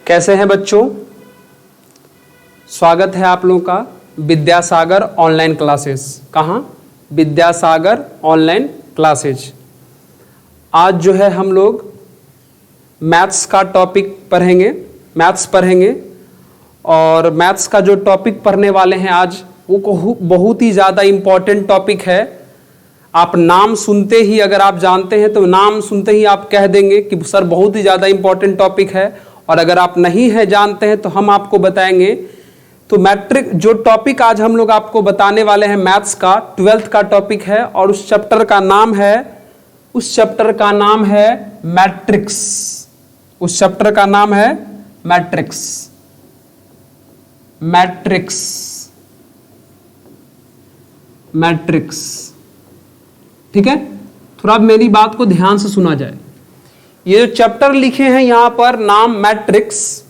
कैसे हैं बच्चों? स्वागत है आप लोगों का विद्यासागर ऑनलाइन क्लासेस। कहाँ? Vidyasagar online classes. आज जो है हम लोग मैथ्स का टॉपिक पढ़ेंगे, मैथ्स पढ़ेंगे। और मैथ्स का जो टॉपिक पढ़ने वाले हैं आज वो बहुत ही ज़्यादा इम्पॉर्टेंट टॉपिक है। आप नाम सुनते ही, अगर आप जानते हैं तो नाम सुनते ही आप कह देंगे कि सर बहुत ही ज़्यादा इम्पॉर्टेंट टॉपिक है। और अगर आप नहीं है जानते हैं तो हम आपको बताएंगे। तो मैट्रिक जो टॉपिक आज हम लोग आपको बताने वाले हैं मैथ्स का 12th का टॉपिक है और उस चैप्टर का नाम है मैट्रिक्स। उस चैप्टर का नाम है मैट्रिक्स। ठीक है, थोड़ा अब मेरी बात को ध्यान से सुना जाए। ये जो चैप्टर लिखे हैं यहां पर नाम मैट्रिक्स,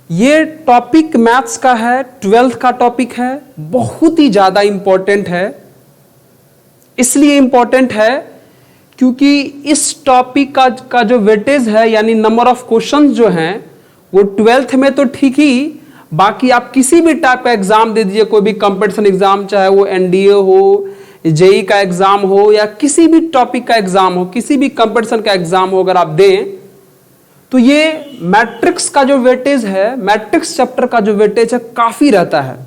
ये टॉपिक मैथ्स का है, 12th का टॉपिक है, बहुत ही ज्यादा इंपॉर्टेंट है। इसलिए इंपॉर्टेंट है क्योंकि इस टॉपिक का जो वेटेज है यानी नंबर ऑफ क्वेश्चंस जो हैं वो 12th में तो ठीक ही, बाकी आप किसी भी टाइप का एग्जाम दे दीजिए, कोई भी कंपटीशन एग्जाम, चाहे वो एनडीए हो, जेई का एग्जाम हो या किसी भी टॉपिक का एग्जाम हो, किसी भी कंपटीशन का एग्जाम हो, अगर आप दें तो ये मैट्रिक्स का जो वेटेज है, मैट्रिक्स चैप्टर का जो वेटेज है काफी रहता है।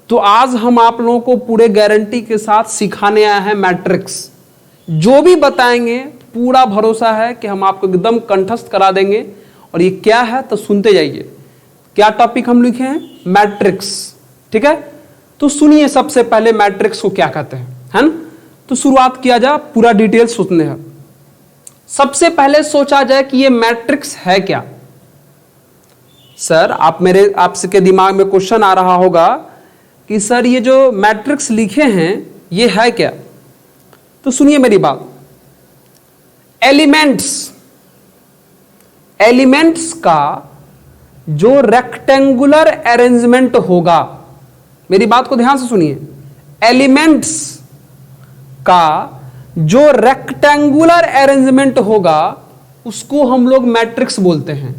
तो आज हम आप लोगों को पूरे गारंटी के साथ सिखाने आए हैं मैट्रिक्स। जो भी बताएंगे पूरा भरोसा है कि हम आपको एकदम कंठस्थ करा देंगे। और ये क्या है तो सुनते जाइए। क्या टॉपिक हम लिखे हैं? मैट्रिक्स। ठीक है, तो सुनिए सबसे पहले मैट्रिक्स को क्या कहते हैं, है ना? तो शुरुआत किया जाए, पूरा डिटेल सोचने हैं। सबसे पहले सोचा जाए कि ये मैट्रिक्स है क्या। सर आपसे के दिमाग में क्वेश्चन आ रहा होगा कि सर ये जो मैट्रिक्स लिखे हैं ये है क्या? तो सुनिए मेरी बात। एलिमेंट्स का जो रेक्टेंगुलर अरेंजमेंट होगा, मेरी बात को ध्यान से सुनिए। एलिमेंट्स का जो रेक्टेंगुलर अरेंजमेंट होगा उसको हम लोग मैट्रिक्स बोलते हैं।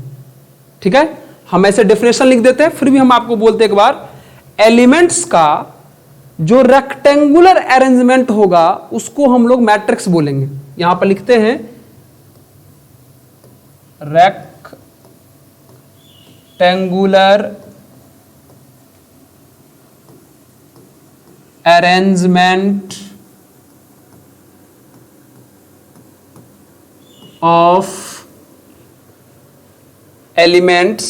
ठीक है, हम ऐसे डेफिनेशन लिख देते हैं, फिर भी हम आपको बोलते हैं एक बार। एलिमेंट्स का जो रेक्टेंगुलर अरेंजमेंट होगा उसको हम लोग मैट्रिक्स बोलेंगे। यहां पर लिखते हैं rectangular arrangement of elements,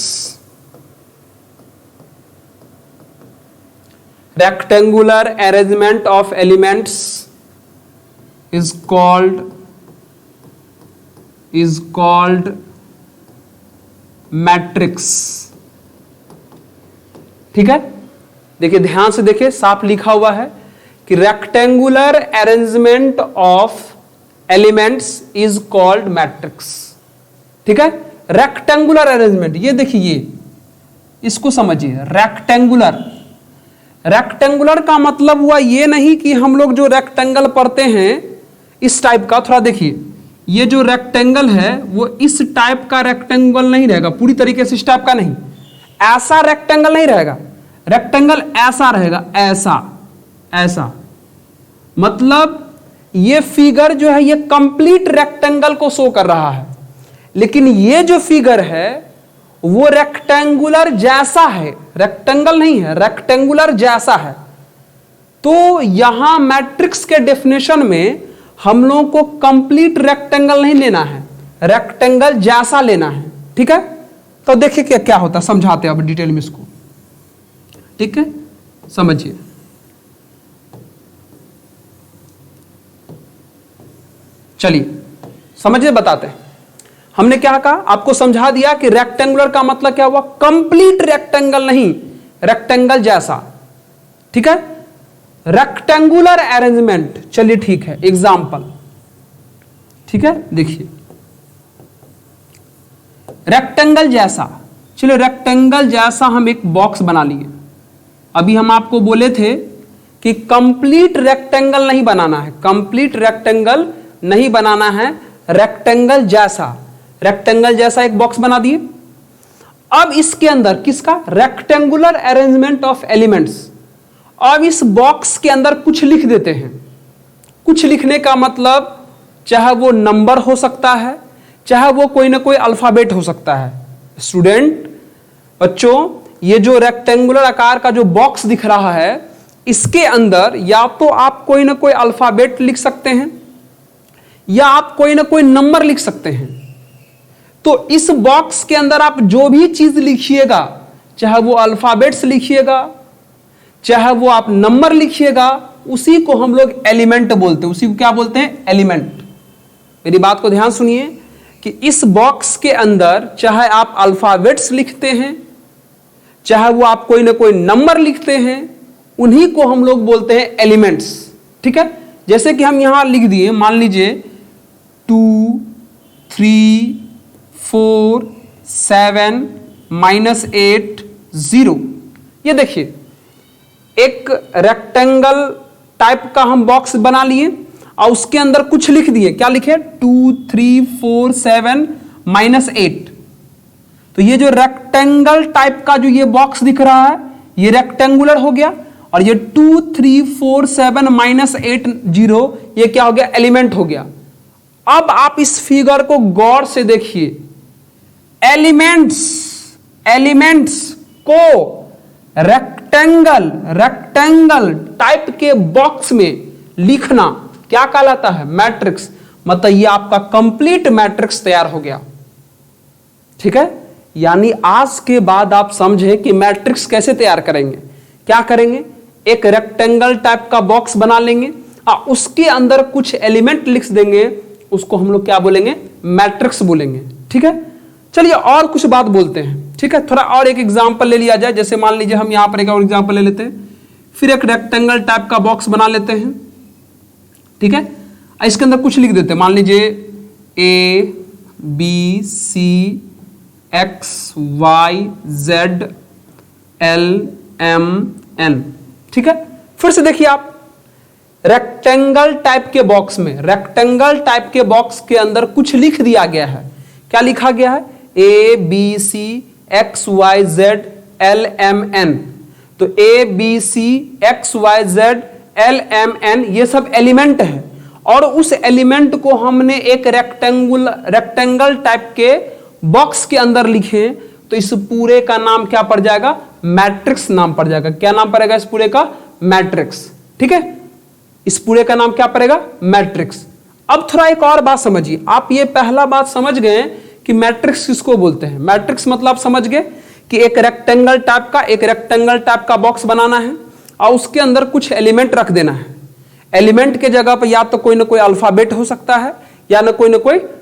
rectangular arrangement of elements is called matrix। ठीक है, देखिए ध्यान से देखिए, साफ लिखा हुआ है कि rectangular arrangement of elements is called matrix. ठीक है, रेक्टेंगुलर अरेंजमेंट, ये देखिए, इसको समझिए। रेक्टेंगुलर का मतलब हुआ ये नहीं कि हम लोग जो रेक्टेंगल पढ़ते हैं इस टाइप का, थोड़ा देखिए, ये जो रेक्टेंगल है वो इस टाइप का रेक्टेंगल नहीं रहेगा, पूरी तरीके से इस टाइप का नहीं, ऐसा रेक्टेंगल नहीं रहेगा। रेक्टेंगल ऐसा रहेगा, ऐसा मतलब ये फिगर जो है ये कंप्लीट रेक्टेंगल को शो कर रहा है। लेकिन ये जो फिगर है वो रेक्टेंगुलर जैसा है, रेक्टेंगल नहीं है, रेक्टेंगुलर जैसा है। तो यहां मैट्रिक्स के डेफिनेशन में हम लोगों को कंप्लीट रेक्टेंगल नहीं लेना है, रेक्टेंगल जैसा लेना है। ठीक है, तो देखिए क्या होता है, समझाते हैं अब डिटेल में इसको। ठीक है, समझिए। चलिए समझिए, बताते हैं। हमने क्या कहा, आपको समझा दिया कि रेक्टेंगुलर का मतलब क्या हुआ, कंप्लीट रेक्टेंगल नहीं, रेक्टेंगल जैसा। ठीक है, रेक्टेंगुलर अरेंजमेंट। चलिए ठीक है, एग्जाम्पल। ठीक है, देखिए रेक्टेंगल जैसा। चलिए रेक्टेंगल जैसा हम एक बॉक्स बना लिए। अभी हम आपको बोले थे कि कंप्लीट रेक्टेंगल नहीं बनाना है, कंप्लीट रेक्टेंगल नहीं बनाना है, रेक्टेंगल जैसा एक बॉक्स बना दिए। अब इसके अंदर किसका, रेक्टेंगुलर अरेंजमेंट ऑफ एलिमेंट्स। अब इस बॉक्स के अंदर कुछ लिख देते हैं। कुछ लिखने का मतलब चाहे वो नंबर हो सकता है, चाहे वो कोई ना कोई अल्फाबेट हो सकता है। स्टूडेंट, बच्चों, ये जो रेक्टेंगुलर आकार का जो बॉक्स दिख रहा है, इसके अंदर या तो आप कोई ना कोई अल्फाबेट लिख सकते हैं या आप कोई ना कोई नंबर लिख सकते हैं। तो इस बॉक्स के अंदर आप जो भी चीज लिखिएगा, चाहे वो अल्फाबेट्स लिखिएगा, चाहे वो आप नंबर लिखिएगा, उसी को हम लोग एलिमेंट बोलते हैं। उसी को क्या बोलते हैं, एलिमेंट। मेरी बात को ध्यान सुनिए कि इस बॉक्स के अंदर चाहे आप अल्फाबेट्स लिखते हैं, चाहे वो आप कोई ना कोई नंबर लिखते हैं, उन्हीं को हम लोग बोलते हैं एलिमेंट्स। ठीक है, जैसे कि हम यहां लिख दिए, मान लीजिए 2 3 4 7 -8 0। ये देखिए, एक रेक्टेंगल टाइप का हम बॉक्स बना लिए और उसके अंदर कुछ लिख दिए। क्या लिखे, 2 3 4 7 -8। तो ये जो रेक्टेंगल टाइप का जो ये बॉक्स दिख रहा है, ये रेक्टेंगुलर हो गया, और ये 2 3 4 7 -8 0, ये क्या हो गया, एलिमेंट हो गया। अब आप इस फिगर को गौर से देखिए। एलिमेंट्स को रेक्टेंगल टाइप के बॉक्स में लिखना क्या कहलाता है, मैट्रिक्स। मतलब ये आपका कंप्लीट मैट्रिक्स तैयार हो गया। ठीक है, यानी आज के बाद आप समझे कि मैट्रिक्स कैसे तैयार करेंगे। क्या करेंगे, एक रेक्टेंगल टाइप का बॉक्स बना लेंगे और उसके अंदर कुछ एलिमेंट लिख देंगे, उसको हम लोग क्या बोलेंगे, मैट्रिक्स बोलेंगे। ठीक है, चलिए और कुछ बात बोलते हैं। ठीक है, थोड़ा और एक एग्जांपल ले लिया जाए। जैसे मान लीजिए हम यहां पर एक और एग्जांपल ले लेते हैं, फिर एक रेक्टेंगल टाइप का बॉक्स बना लेते हैं। ठीक है, इसके अंदर कुछ लिख देते हैं, मान लीजिए ABCXYZ LMN। ठीक है, फिर से देखिए आप, रेक्टेंगल टाइप के बॉक्स में, रेक्टेंगल टाइप के बॉक्स के अंदर कुछ लिख दिया गया है। क्या लिखा गया है, ABCXYZ LMN। तो ABCXYZ LMN ये सब एलिमेंट है, और उस एलिमेंट को हमने एक रेक्टेंगल टाइप के बॉक्स के अंदर लिखे, तो इस पूरे का नाम क्या पड़ जाएगा, मैट्रिक्स नाम पड़ जाएगा। क्या नाम पड़ेगा इस पूरे का, मैट्रिक्स। ठीक है, इस पूरे का नाम क्या पड़ेगा, मैट्रिक्स। अब थोड़ा एक और बात समझिए। आप ये पहला बात समझ गए कि मैट्रिक्स किसको बोलते हैं। मैट्रिक्स मतलब समझ गए कि एक रेक्टेंगल टाइप का बॉक्स बनाना है और उसके अंदर कुछ एलिमेंट रख देना है। एलिमेंट के जगह पर या तो कोई ना कोई अल्फाबेट हो सकता है या ना कोई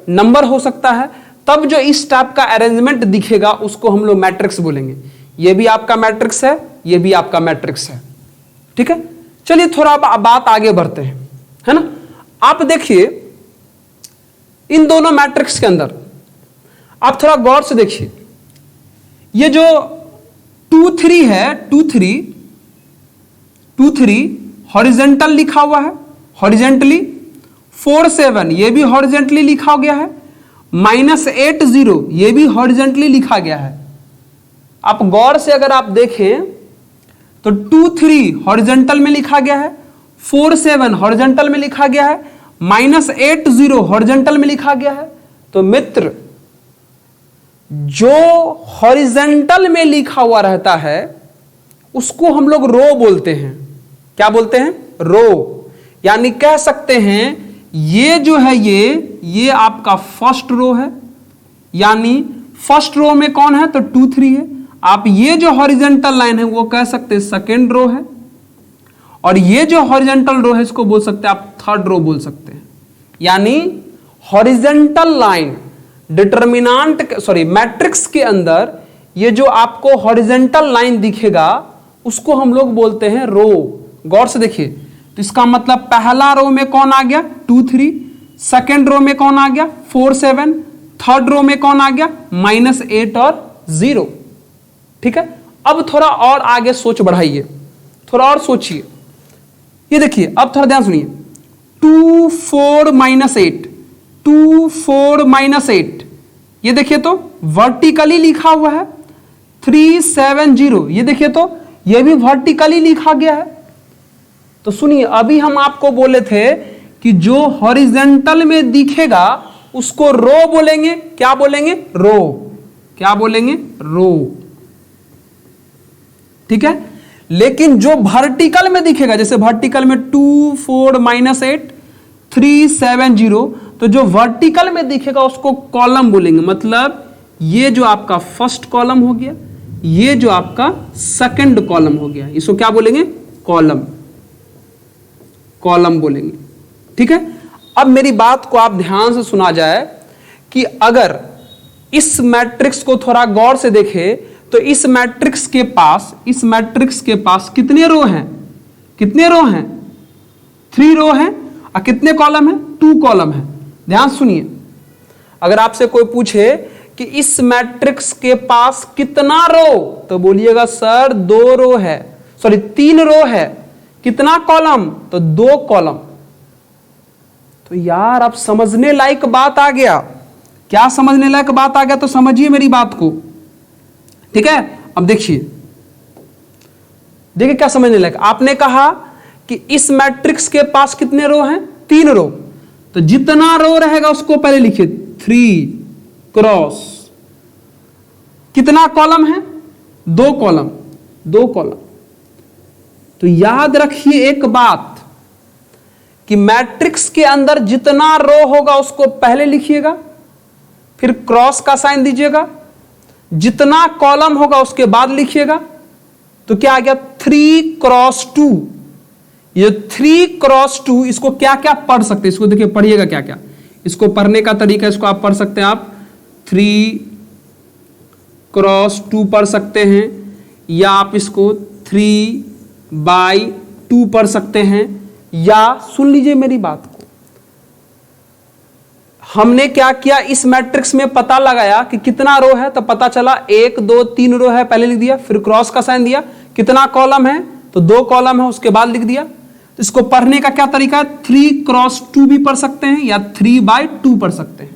नंबर हो सकता है। तब जो इस टाइप का अरेंजमेंट दिखेगा उसको हम लोग मैट्रिक्स बोलेंगे। ये भी आपका मैट्रिक्स है, ये भी आपका मैट्रिक्स है। ठीक है, चलिए थोड़ा बात आगे बढ़ते हैं, है ना। आप देखिए इन दोनों मैट्रिक्स के अंदर आप थोड़ा गौर से देखिए, ये जो 2 3 है, 2 3 हॉरिजेंटल लिखा हुआ है, हॉरिजेंटली। 4 7 ये भी हॉरिजेंटली लिखा गया है, -8 0 ये भी हॉरिजेंटली लिखा गया है। आप गौर से अगर आप देखें तो 2 3 हॉरिजेंटल में लिखा गया है, 4 7 हॉरिजेंटल में लिखा गया है, -8 0 हॉरिजेंटल में लिखा गया है। तो मित्र, जो हॉरिजेंटल में लिखा हुआ रहता है उसको हम लोग रो बोलते हैं। क्या बोलते हैं, रो। यानी कह सकते हैं ये जो है ये आपका फर्स्ट रो है, यानी फर्स्ट रो में कौन है तो 2 3 है। आप ये जो हॉरिजेंटल लाइन है वो कह सकते हैं सेकेंड रो है, और ये जो हॉरिजेंटल रो है इसको बोल सकते हैं आप थर्ड रो बोल सकते हैं। यानी हॉरिजेंटल लाइन डिटर्मिनेंट मैट्रिक्स के अंदर ये जो आपको हॉरिजेंटल लाइन दिखेगा उसको हम लोग बोलते हैं रो। गौर से देखिए, तो इसका मतलब पहला रो में कौन आ गया 2 3, सेकेंड रो में कौन आ गया 4 7, थर्ड रो में कौन आ गया -8 और 0। ठीक है, अब थोड़ा और आगे सोच बढ़ाइए, थोड़ा और सोचिए। ये देखिए, अब थोड़ा ध्यान सुनिए, 2 4 -8, 2 4 -8 ये देखिए तो वर्टिकली लिखा हुआ है, 370। ये देखिए तो ये भी वर्टिकली लिखा गया है। तो सुनिए, अभी हम आपको बोले थे कि जो हॉरिजेंटल में दिखेगा उसको रो बोलेंगे। क्या बोलेंगे? रो। क्या बोलेंगे? रो। ठीक है। लेकिन जो वर्टिकल में दिखेगा, जैसे वर्टिकल में 2 4 -8 370, तो जो वर्टिकल में दिखेगा उसको कॉलम बोलेंगे। मतलब ये जो आपका फर्स्ट कॉलम हो गया, ये जो आपका सेकंड कॉलम हो गया, इसको क्या बोलेंगे? कॉलम। कॉलम बोलेंगे। ठीक है। अब मेरी बात को आप ध्यान से सुना जाए कि अगर इस मैट्रिक्स को थोड़ा गौर से देखें तो इस मैट्रिक्स के पास कितने रो हैं? कितने रो हैं? 3 रो हैं। और कितने कॉलम हैं? 2 कॉलम हैं। ध्यान सुनिए, अगर आपसे कोई पूछे कि इस मैट्रिक्स के पास कितना रो, तो बोलिएगा सर 2 रो है, सॉरी 3 रो है। कितना कॉलम? तो 2 कॉलम। तो यार अब समझने लायक बात आ गया। क्या समझने लायक बात आ गया? तो समझिए मेरी बात को। ठीक है। अब देखिए क्या समझने लायक। आपने कहा कि इस मैट्रिक्स के पास कितने रो हैं? 3 रो। तो जितना रो रहेगा उसको पहले लिखिए 3 क्रॉस कितना कॉलम है? 2 कॉलम। 2 कॉलम। तो याद रखिए एक बात कि मैट्रिक्स के अंदर जितना रो होगा उसको पहले लिखिएगा, फिर क्रॉस का साइन दीजिएगा। जितना कॉलम होगा उसके बाद लिखिएगा। तो क्या आ गया? 3 क्रॉस 2। ये 3 क्रॉस 2, इसको क्या क्या पढ़ सकते हैं? इसको देखिए, पढ़िएगा क्या क्या। इसको पढ़ने का तरीका, इसको आप पढ़ सकते हैं। आप 3 क्रॉस 2 पढ़ सकते हैं, या आप इसको 3/2 पढ़ सकते हैं। या सुन लीजिए मेरी बात को, हमने क्या किया, इस मैट्रिक्स में पता लगाया कि कितना रो है, तो पता चला 1 2 3 रो है, पहले लिख दिया, फिर क्रॉस का साइन दिया। कितना कॉलम है? तो 2 कॉलम है, उसके बाद लिख दिया। तो इसको पढ़ने का क्या तरीका है? 3 क्रॉस 2 भी पढ़ सकते हैं या 3/2 पढ़ सकते हैं।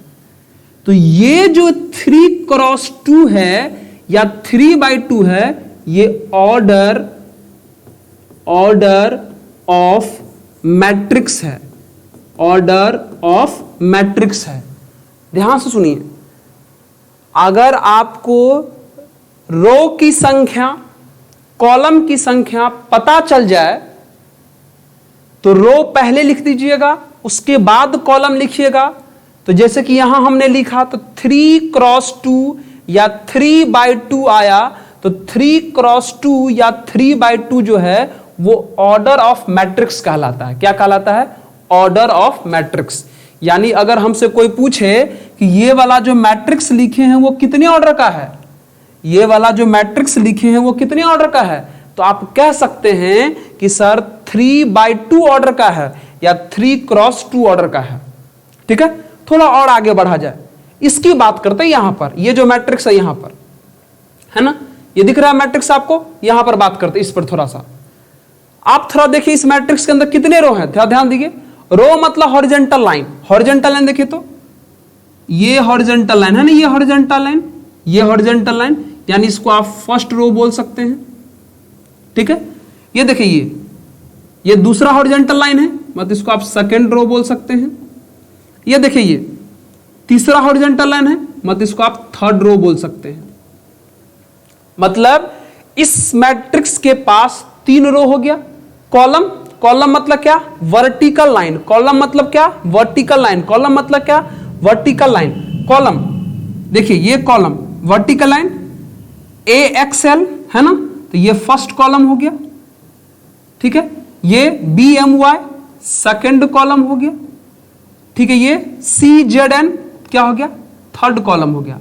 तो ये जो 3 क्रॉस 2 है या 3/2 है, ये ऑर्डर ऑफ मैट्रिक्स है। ऑर्डर ऑफ मैट्रिक्स है। ध्यान से सुनिए, अगर आपको रो की संख्या, कॉलम की संख्या पता चल जाए तो रो पहले लिख दीजिएगा, उसके बाद कॉलम लिखिएगा। तो जैसे कि यहां हमने लिखा, तो 3 क्रॉस 2 या 3/2 आया, तो 3 क्रॉस 2 या 3/2 जो है वो ऑर्डर ऑफ मैट्रिक्स कहलाता है। क्या कहलाता है? Order of matrix. यानी अगर हमसे कोई पूछे कि ये वाला जो मैट्रिक्स लिखे हैं वो कितने ऑर्डर का है, ये वाला जो मैट्रिक्स लिखे हैं वो कितने ऑर्डर का है, तो आप कह सकते हैं कि सर 3/2 ऑर्डर का है या 3 क्रॉस 2 ऑर्डर का है। ठीक है। थोड़ा और आगे बढ़ा जाए, इसकी बात करते हैं। यहां पर ये जो मैट्रिक्स है, यहां पर है ना, ये दिख रहा है मैट्रिक्स आपको, यहां पर बात करते हैं इस पर थोड़ा सा। आप थोड़ा देखिए इस मैट्रिक्स के अंदर कितने रो हैं, थोड़ा ध्यान दीजिए। रो मतलब हॉरिजॉन्टल लाइन। हॉरिजॉन्टल लाइन देखिए तो ये हॉरिजॉन्टल लाइन है ना, ये हॉरिजॉन्टल लाइन, ये हॉरिजॉन्टल लाइन, यानी इसको आप फर्स्ट रो बोल सकते हैं। ठीक है। ये देखिए ये दूसरा हॉरिजॉन्टल लाइन है, मतलब इसको आप सेकंड रो बोल सकते हैं। ये देखिए ये तीसरा हॉरिजॉन्टल लाइन है, मतलब इसको आप थर्ड रो बोल सकते हैं। मतलब इस मैट्रिक्स के पास 3 रो हो गया। कॉलम, कॉलम मतलब क्या? Vertical line. कॉलम मतलब क्या? Vertical line. कॉलम मतलब क्या? Vertical line. कॉलम देखिए, ये कॉलम वर्टिकल लाइन AXL है ना, तो ये फर्स्ट कॉलम हो गया। ठीक है। ये BMY सेकंड कॉलम हो गया। ठीक है। ये CZN क्या हो गया? थर्ड कॉलम हो गया।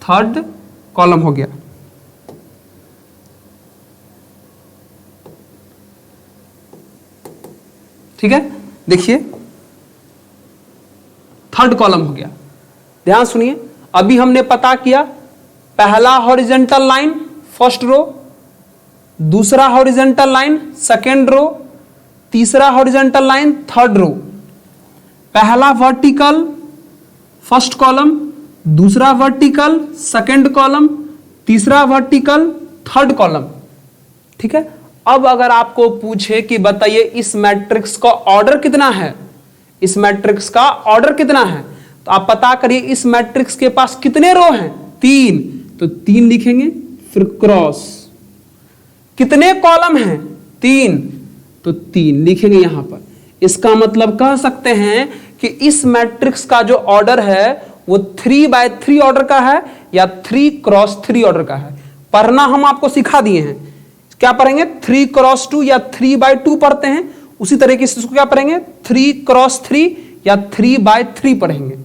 थर्ड कॉलम हो गया। ठीक है। देखिए थर्ड कॉलम हो गया। ध्यान सुनिए, अभी हमने पता किया, पहला हॉरिजॉन्टल लाइन फर्स्ट रो, दूसरा हॉरिजॉन्टल लाइन सेकंड रो, तीसरा हॉरिजॉन्टल लाइन थर्ड रो। पहला वर्टिकल फर्स्ट कॉलम, दूसरा वर्टिकल सेकंड कॉलम, तीसरा वर्टिकल, थर्ड कॉलम। ठीक है, अब अगर आपको पूछे कि बताइए इस मैट्रिक्स का ऑर्डर कितना है, इस मैट्रिक्स का ऑर्डर कितना है, तो आप पता करिए इस मैट्रिक्स के पास कितने रो हैं, 3, तो 3 लिखेंगे। फिर क्रॉस, कितने कॉलम हैं, 3, तो 3 लिखेंगे यहां पर। इसका मतलब कह सकते हैं कि इस मैट्रिक्स का जो ऑर्डर है वो 3x3 ऑर्डर का है या 3x3 ऑर्डर का है। पढ़ना हम आपको सिखा दिए हैं, क्या पढ़ेंगे, 3x2 या 3x2 पढ़ते हैं, उसी तरीके से इसको क्या पढ़ेंगे, 3x3 या 3x3 पढ़ेंगे।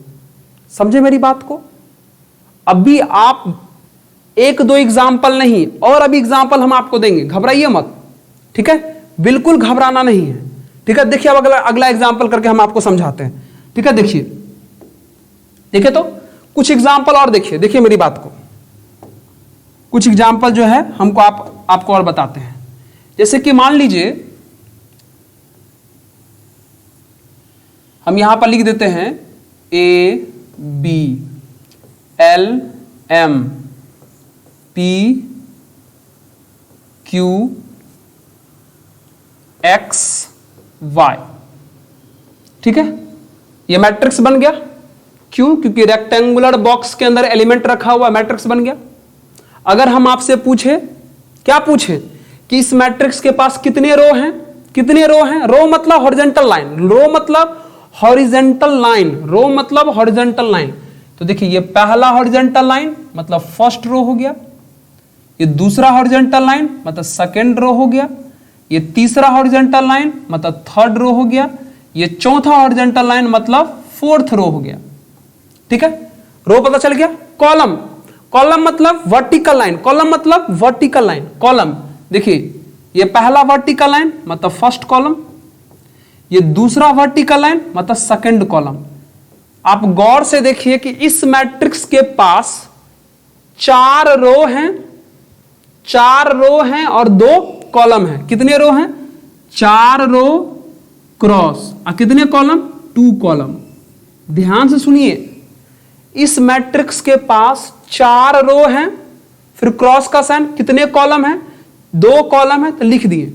समझे मेरी बात को? अभी आप 1-2 एग्जाम्पल नहीं, और अभी एग्जाम्पल हम आपको देंगे, घबराइए मत। ठीक है, बिल्कुल घबराना नहीं है। ठीक है, देखिए अब अगला एग्जाम्पल करके हम आपको समझाते हैं। ठीक है, देखिए तो कुछ एग्जाम्पल और देखिए मेरी बात को, कुछ एग्जाम्पल जो है हमको आपको और बताते हैं। जैसे कि मान लीजिए हम यहां पर लिख देते हैं A B L M P Q X Y। ठीक है, ये मैट्रिक्स बन गया। क्यों? क्योंकि रेक्टेंगुलर बॉक्स के अंदर एलिमेंट रखा हुआ मैट्रिक्स बन गया। अगर हम आपसे पूछे, क्या पूछे कि इस मैट्रिक्स के पास कितने रो हैं, कितने रो हैं, रो मतलब हॉरिजॉन्टल लाइन, रो मतलब हॉरिजॉन्टल लाइन, रो मतलब हॉरिजॉन्टल लाइन। तो देखिए ये पहला हॉरिजॉन्टल लाइन मतलब फर्स्ट रो हो गया, ये दूसरा हॉरिजॉन्टल लाइन मतलब सेकंड रो हो गया, ये तीसरा हॉरिजॉन्टल लाइन मतलब थर्ड रो हो गया, ये चौथा हॉरिजॉन्टल लाइन मतलब फोर्थ रो हो गया। ठीक है, रो पता चल गया। कॉलम, कॉलम मतलब वर्टिकल लाइन, कॉलम मतलब वर्टिकल लाइन, कॉलम। देखिए ये पहला वर्टिकल लाइन मतलब फर्स्ट कॉलम, ये दूसरा वर्टिकल लाइन मतलब सेकंड कॉलम। आप गौर से देखिए कि इस मैट्रिक्स के पास 4 रो हैं, 4 रो हैं और 2 कॉलम हैं। कितने रो हैं, 4 रो क्रॉस और कितने कॉलम, 2 कॉलम। ध्यान से सुनिए, इस मैट्रिक्स के पास 4 रो हैं, फिर क्रॉस का साइन, कितने कॉलम हैं, 2 कॉलम है, तो लिख दिए।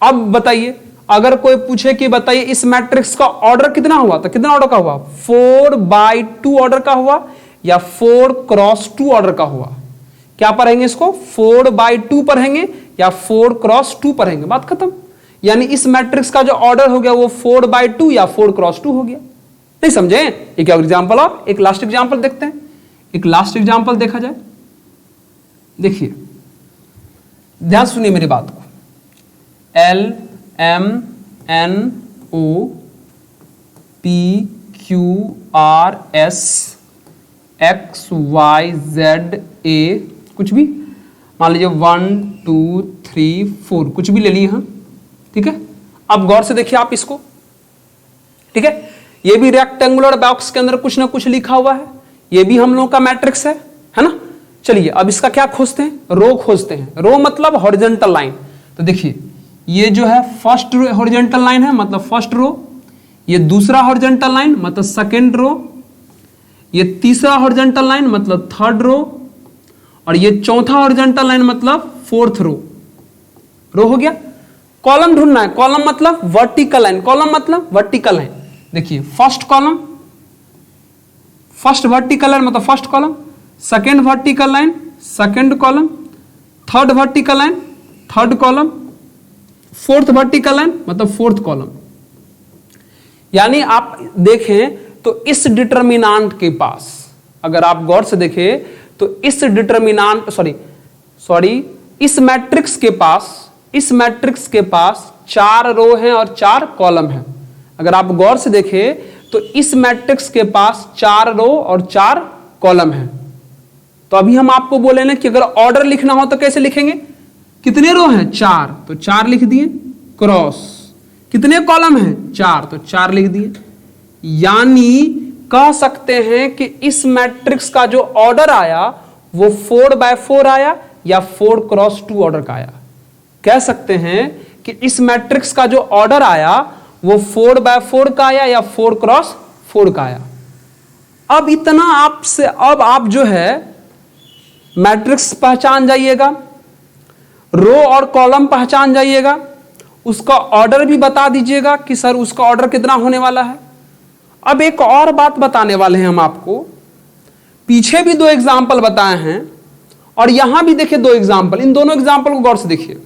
अब बताइए अगर कोई पूछे कि बताइए इस मैट्रिक्स का ऑर्डर कितना हुआ, तो कितना ऑर्डर का हुआ, 4/2 ऑर्डर का हुआ या 4x2 ऑर्डर का हुआ। क्या पढ़ेंगे इसको, 4/2 पढ़ेंगे या 4x2 पढ़ेंगे, बात खत्म। यानी इस मैट्रिक्स का जो ऑर्डर हो गया वो 4/2 या 4x2 हो गया। नहीं समझे? एक और एग्जांपल, और एक लास्ट एग्जांपल देखते हैं, एक लास्ट एग्जांपल देखा जाए। देखिए ध्यान सुनिए मेरी बात को, L M N O P Q R S X Y Z A, कुछ भी मान लीजिए 1 2 3 4 कुछ भी ले लिए हाँ। ठीक है, अब गौर से देखिए आप इसको। ठीक है, ये भी रेक्टेंगुलर बॉक्स के अंदर कुछ ना कुछ लिखा हुआ है, ये भी हम लोगों का मैट्रिक्स है ना। चलिए अब इसका क्या खोजते हैं, रो खोजते हैं। रो मतलब हॉरिजॉन्टल लाइन। तो देखिए ये जो है फर्स्ट हॉरिजॉन्टल लाइन है मतलब फर्स्ट रो, ये दूसरा हॉरिजॉन्टल लाइन मतलब सेकंड रो, ये तीसरा हॉरिजॉन्टल लाइन मतलब थर्ड रो, और ये चौथा हॉरिजॉन्टल लाइन मतलब फोर्थ रो। रो हो गया। कॉलम ढूंढना है, कॉलम मतलब वर्टिकल लाइन, कॉलम मतलब वर्टिकल लाइन। देखिए first column, first vertical line मतलब first column, second vertical line second column, third vertical line third column, fourth vertical line मतलब फोर्थ कॉलम। यानी आप देखें तो इस डिटर्मिनांट के पास, अगर आप गौर से देखें तो इस डिटर्मिनांट इस मैट्रिक्स के पास, इस मैट्रिक्स के पास 4 रो हैं और 4 कॉलम हैं। अगर आप गौर से देखें तो इस मैट्रिक्स के पास 4 रो और 4 कॉलम हैं। तो अभी हम आपको बोले ना कि अगर ऑर्डर लिखना हो तो कैसे लिखेंगे, कितने रो हैं 4, तो 4 लिख दिए, क्रॉस कितने कॉलम हैं 4, तो 4 लिख दिए। यानी कह सकते हैं कि इस मैट्रिक्स का जो ऑर्डर आया वो 4/4 आया या 4x2 ऑर्डर का आया। कह सकते हैं कि इस मैट्रिक्स का जो ऑर्डर आया वो 4/4 का आया या 4x4 का आया। अब इतना आपसे, अब आप जो है मैट्रिक्स पहचान जाइएगा, रो और कॉलम पहचान जाइएगा, उसका ऑर्डर भी बता दीजिएगा कि सर उसका ऑर्डर कितना होने वाला है। अब एक और बात बताने वाले हैं हम आपको, पीछे भी 2 एग्जाम्पल बताए हैं और यहां भी देखिए 2 एग्जाम्पल, इन दोनों एग्जाम्पल को गौर से देखिए।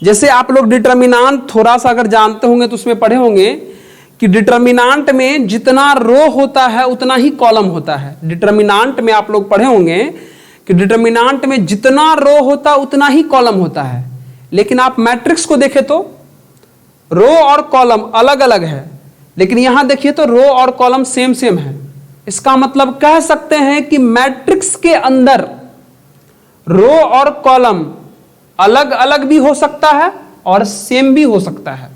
जैसे आप लोग डिटर्मिनांट थोड़ा सा अगर जानते होंगे तो उसमें पढ़े होंगे कि डिटर्मिनांट में जितना रो होता है उतना ही कॉलम होता है। डिटर्मिनांट में आप लोग पढ़े होंगे कि डिटर्मिनांट में जितना रो होता है उतना ही कॉलम होता है, लेकिन आप मैट्रिक्स को देखें तो रो और कॉलम अलग अलग है, लेकिन यहां देखिए तो रो और कॉलम सेम सेम है। इसका मतलब कह सकते हैं कि मैट्रिक्स के अंदर रो और कॉलम अलग अलग भी हो सकता है और सेम भी हो सकता है।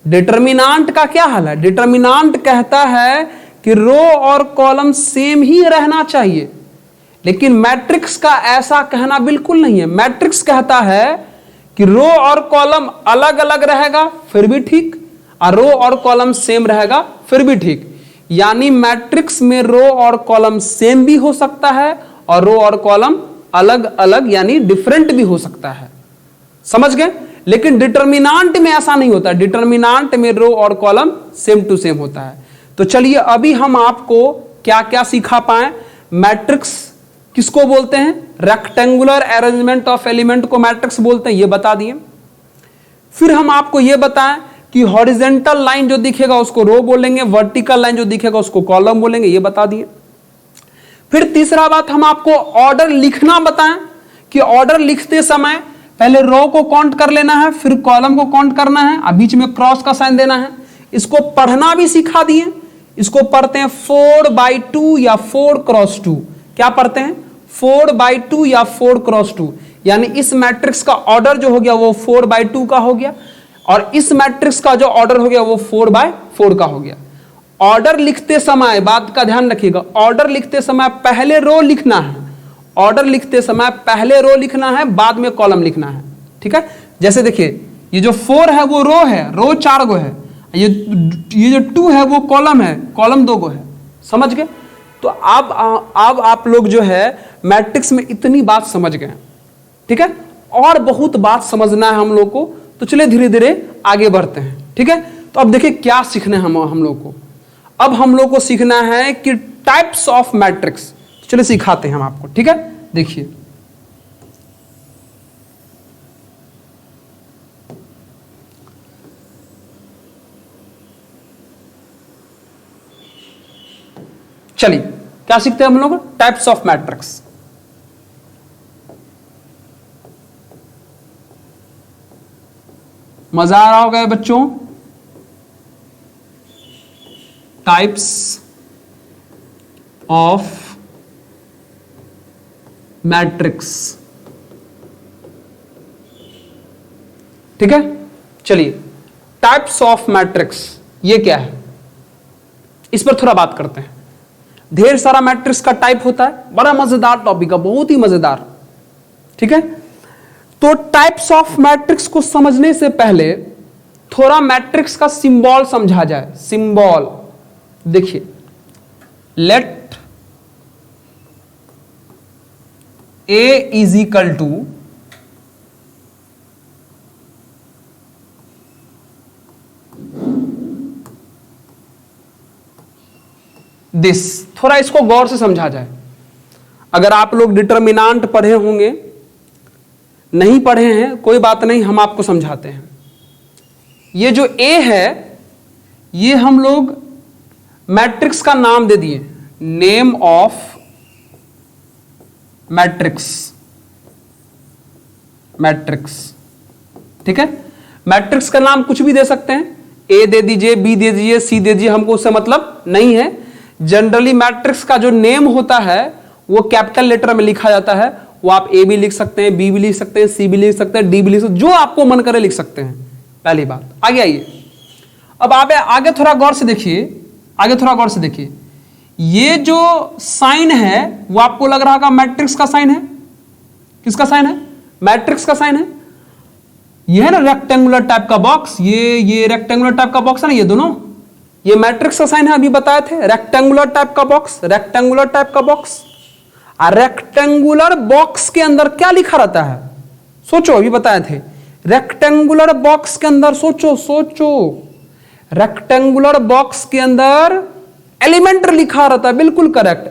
डिटर्मिनांट का क्या हाल है? डिटर्मिनांट कहता है कि रो और कॉलम सेम ही रहना चाहिए, लेकिन मैट्रिक्स का ऐसा कहना बिल्कुल नहीं है। मैट्रिक्स कहता है कि रो और कॉलम अलग अलग रहेगा फिर भी ठीक, और रो और कॉलम सेम रहेगा फिर भी ठीक। यानी मैट्रिक्स में रो और कॉलम सेम भी हो सकता है और रो और कॉलम अलग अलग यानी डिफरेंट भी हो सकता है। समझ गए? लेकिन डिटर्मिनांट में ऐसा नहीं होता। डिटर्मिनांट में रो और कॉलम सेम टू सेम होता है। तो चलिए अभी हम आपको क्या क्या सिखा पाए। मैट्रिक्स किसको बोलते हैं? रेक्टेंगुलर अरेंजमेंट ऑफ एलिमेंट को मैट्रिक्स बोलते हैं, ये बता दिए। फिर हम आपको यह बताएं कि हॉरिजेंटल लाइन जो दिखेगा उसको रो बोलेंगे, वर्टिकल लाइन जो दिखेगा उसको कॉलम बोलेंगे, ये बता दिए। फिर तीसरा बात हम आपको ऑर्डर लिखना बताएं कि ऑर्डर लिखते समय पहले रो को काउंट कर लेना है, फिर कॉलम को काउंट करना है और बीच में क्रॉस का साइन देना है। इसको पढ़ना भी सिखा दिए। इसको पढ़ते हैं 4/2 या 4x2। क्या पढ़ते हैं? 4/2 या 4x2। यानी इस मैट्रिक्स का ऑर्डर जो हो गया वो 4/2 का हो गया और इस मैट्रिक्स का जो ऑर्डर हो गया वो 4/4 का हो गया। ऑर्डर लिखते समय बात का ध्यान रखिएगा, ऑर्डर लिखते समय पहले रो लिखना है। ऑर्डर लिखते समय पहले रो लिखना है, बाद में कॉलम लिखना है। ठीक है? जैसे देखिए ये जो 4 है वो रो है, रो 4 गो है। ये जो 2 है वो कॉलम है, कॉलम 2 गो है। समझ गए? तो अब आप लोग जो है मैट्रिक्स में इतनी बात समझ गए। ठीक है? और बहुत बात समझना है हम लोग को, तो चलिए धीरे धीरे आगे बढ़ते हैं। ठीक है? तो अब देखिए क्या सीखना है हम लोग को। अब हम लोग को सीखना है कि टाइप्स ऑफ मैट्रिक्स। चलिए सिखाते हैं हम आपको। ठीक है? देखिए चलिए क्या सीखते हैं हम लोग? Types of matrix. मजा आ रहा होगा बच्चों? Types of matrix. ठीक है? चलिए टाइप्स ऑफ मैट्रिक्स ये क्या है, इस पर थोड़ा बात करते हैं। ढेर सारा मैट्रिक्स का टाइप होता है, बड़ा मजेदार टॉपिक है, बहुत ही मजेदार। ठीक है? तो टाइप्स ऑफ मैट्रिक्स को समझने से पहले थोड़ा मैट्रिक्स का सिंबल समझा जाए। सिंबल देखिए, let A is equal to this. थोड़ा इसको गौर से समझा जाए। अगर आप लोग डिटर्मिनांट पढ़े होंगे, नहीं पढ़े हैं कोई बात नहीं, हम आपको समझाते हैं। ये जो A है ये हम लोग मैट्रिक्स का नाम दे दिए, नेम ऑफ मैट्रिक्स। मैट्रिक्स ठीक है? मैट्रिक्स का नाम कुछ भी दे सकते हैं, ए दे दीजिए, बी दे दीजिए, सी दे दीजिए, हमको उससे मतलब नहीं है। जनरली मैट्रिक्स का जो नेम होता है वो कैपिटल लेटर में लिखा जाता है। वो आप ए भी लिख सकते हैं, बी भी लिख सकते हैं, सी भी लिख सकते हैं, डी भी लिख सकते हैं, जो आपको मन करे लिख सकते हैं। पहली बात। आगे आइए, अब आप आगे थोड़ा गौर से देखिए, आगे थोड़ा गौर से देखिए। ये जो साइन है वो आपको लग रहा होगा मैट्रिक्स का साइन है। किसका साइन है? मैट्रिक्स का साइन है। ये है ना रेक्टेंगुलर टाइप का बॉक्स, ये रेक्टेंगुलर टाइप का बॉक्स है ना, ये दोनों, ये मैट्रिक्स का साइन है। अभी बताए थे रेक्टेंगुलर टाइप का बॉक्स, रेक्टेंगुलर टाइप का बॉक्स। रेक्टेंगुलर बॉक्स के अंदर क्या लिखा रहता है? सोचो, अभी बताए थे। रेक्टेंगुलर बॉक्स के अंदर सोचो, रेक्टेंगुलर बॉक्स के अंदर एलिमेंट लिखा रहता है, बिल्कुल करेक्ट।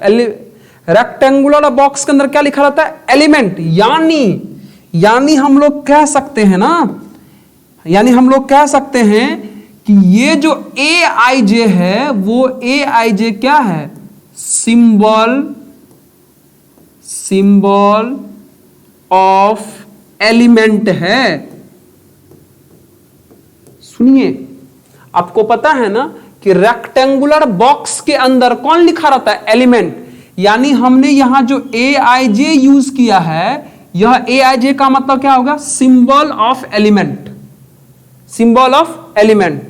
रेक्टेंगुलर बॉक्स के अंदर क्या लिखा रहता है? एलिमेंट। यानी हम लोग कह सकते हैं ना, यानी हम लोग कह सकते हैं कि ये जो ए आई जे है वो ए आई जे क्या है? सिंबल ऑफ एलिमेंट है। सुनिए, आपको पता है ना कि रेक्टेंगुलर बॉक्स के अंदर कौन लिखा रहता है? एलिमेंट। यानी हमने यहां जो ए आई जे यूज किया है, यह ए आई जे का मतलब क्या होगा? Symbol of element, symbol of element.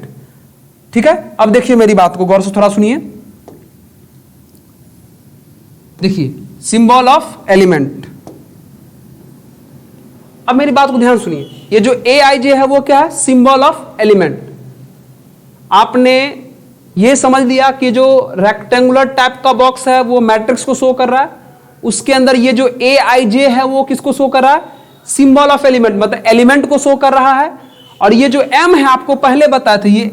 ठीक है, अब देखिए मेरी बात को गौर से थोड़ा सुनिए। देखिए, सिंबल ऑफ एलिमेंट। अब मेरी बात को ध्यान सुनिए, ये जो ए आई जे है वो क्या है? Symbol of element. आपने ये समझ लिया कि जो रेक्टेंगुलर टाइप का बॉक्स है वो मैट्रिक्स को शो कर रहा है, उसके अंदर ये जो ए आई जे है वो किसको शो कर रहा है? सिंबल ऑफ एलिमेंट, मतलब एलिमेंट को शो कर रहा है। और ये जो एम है, आपको पहले बताया था, ये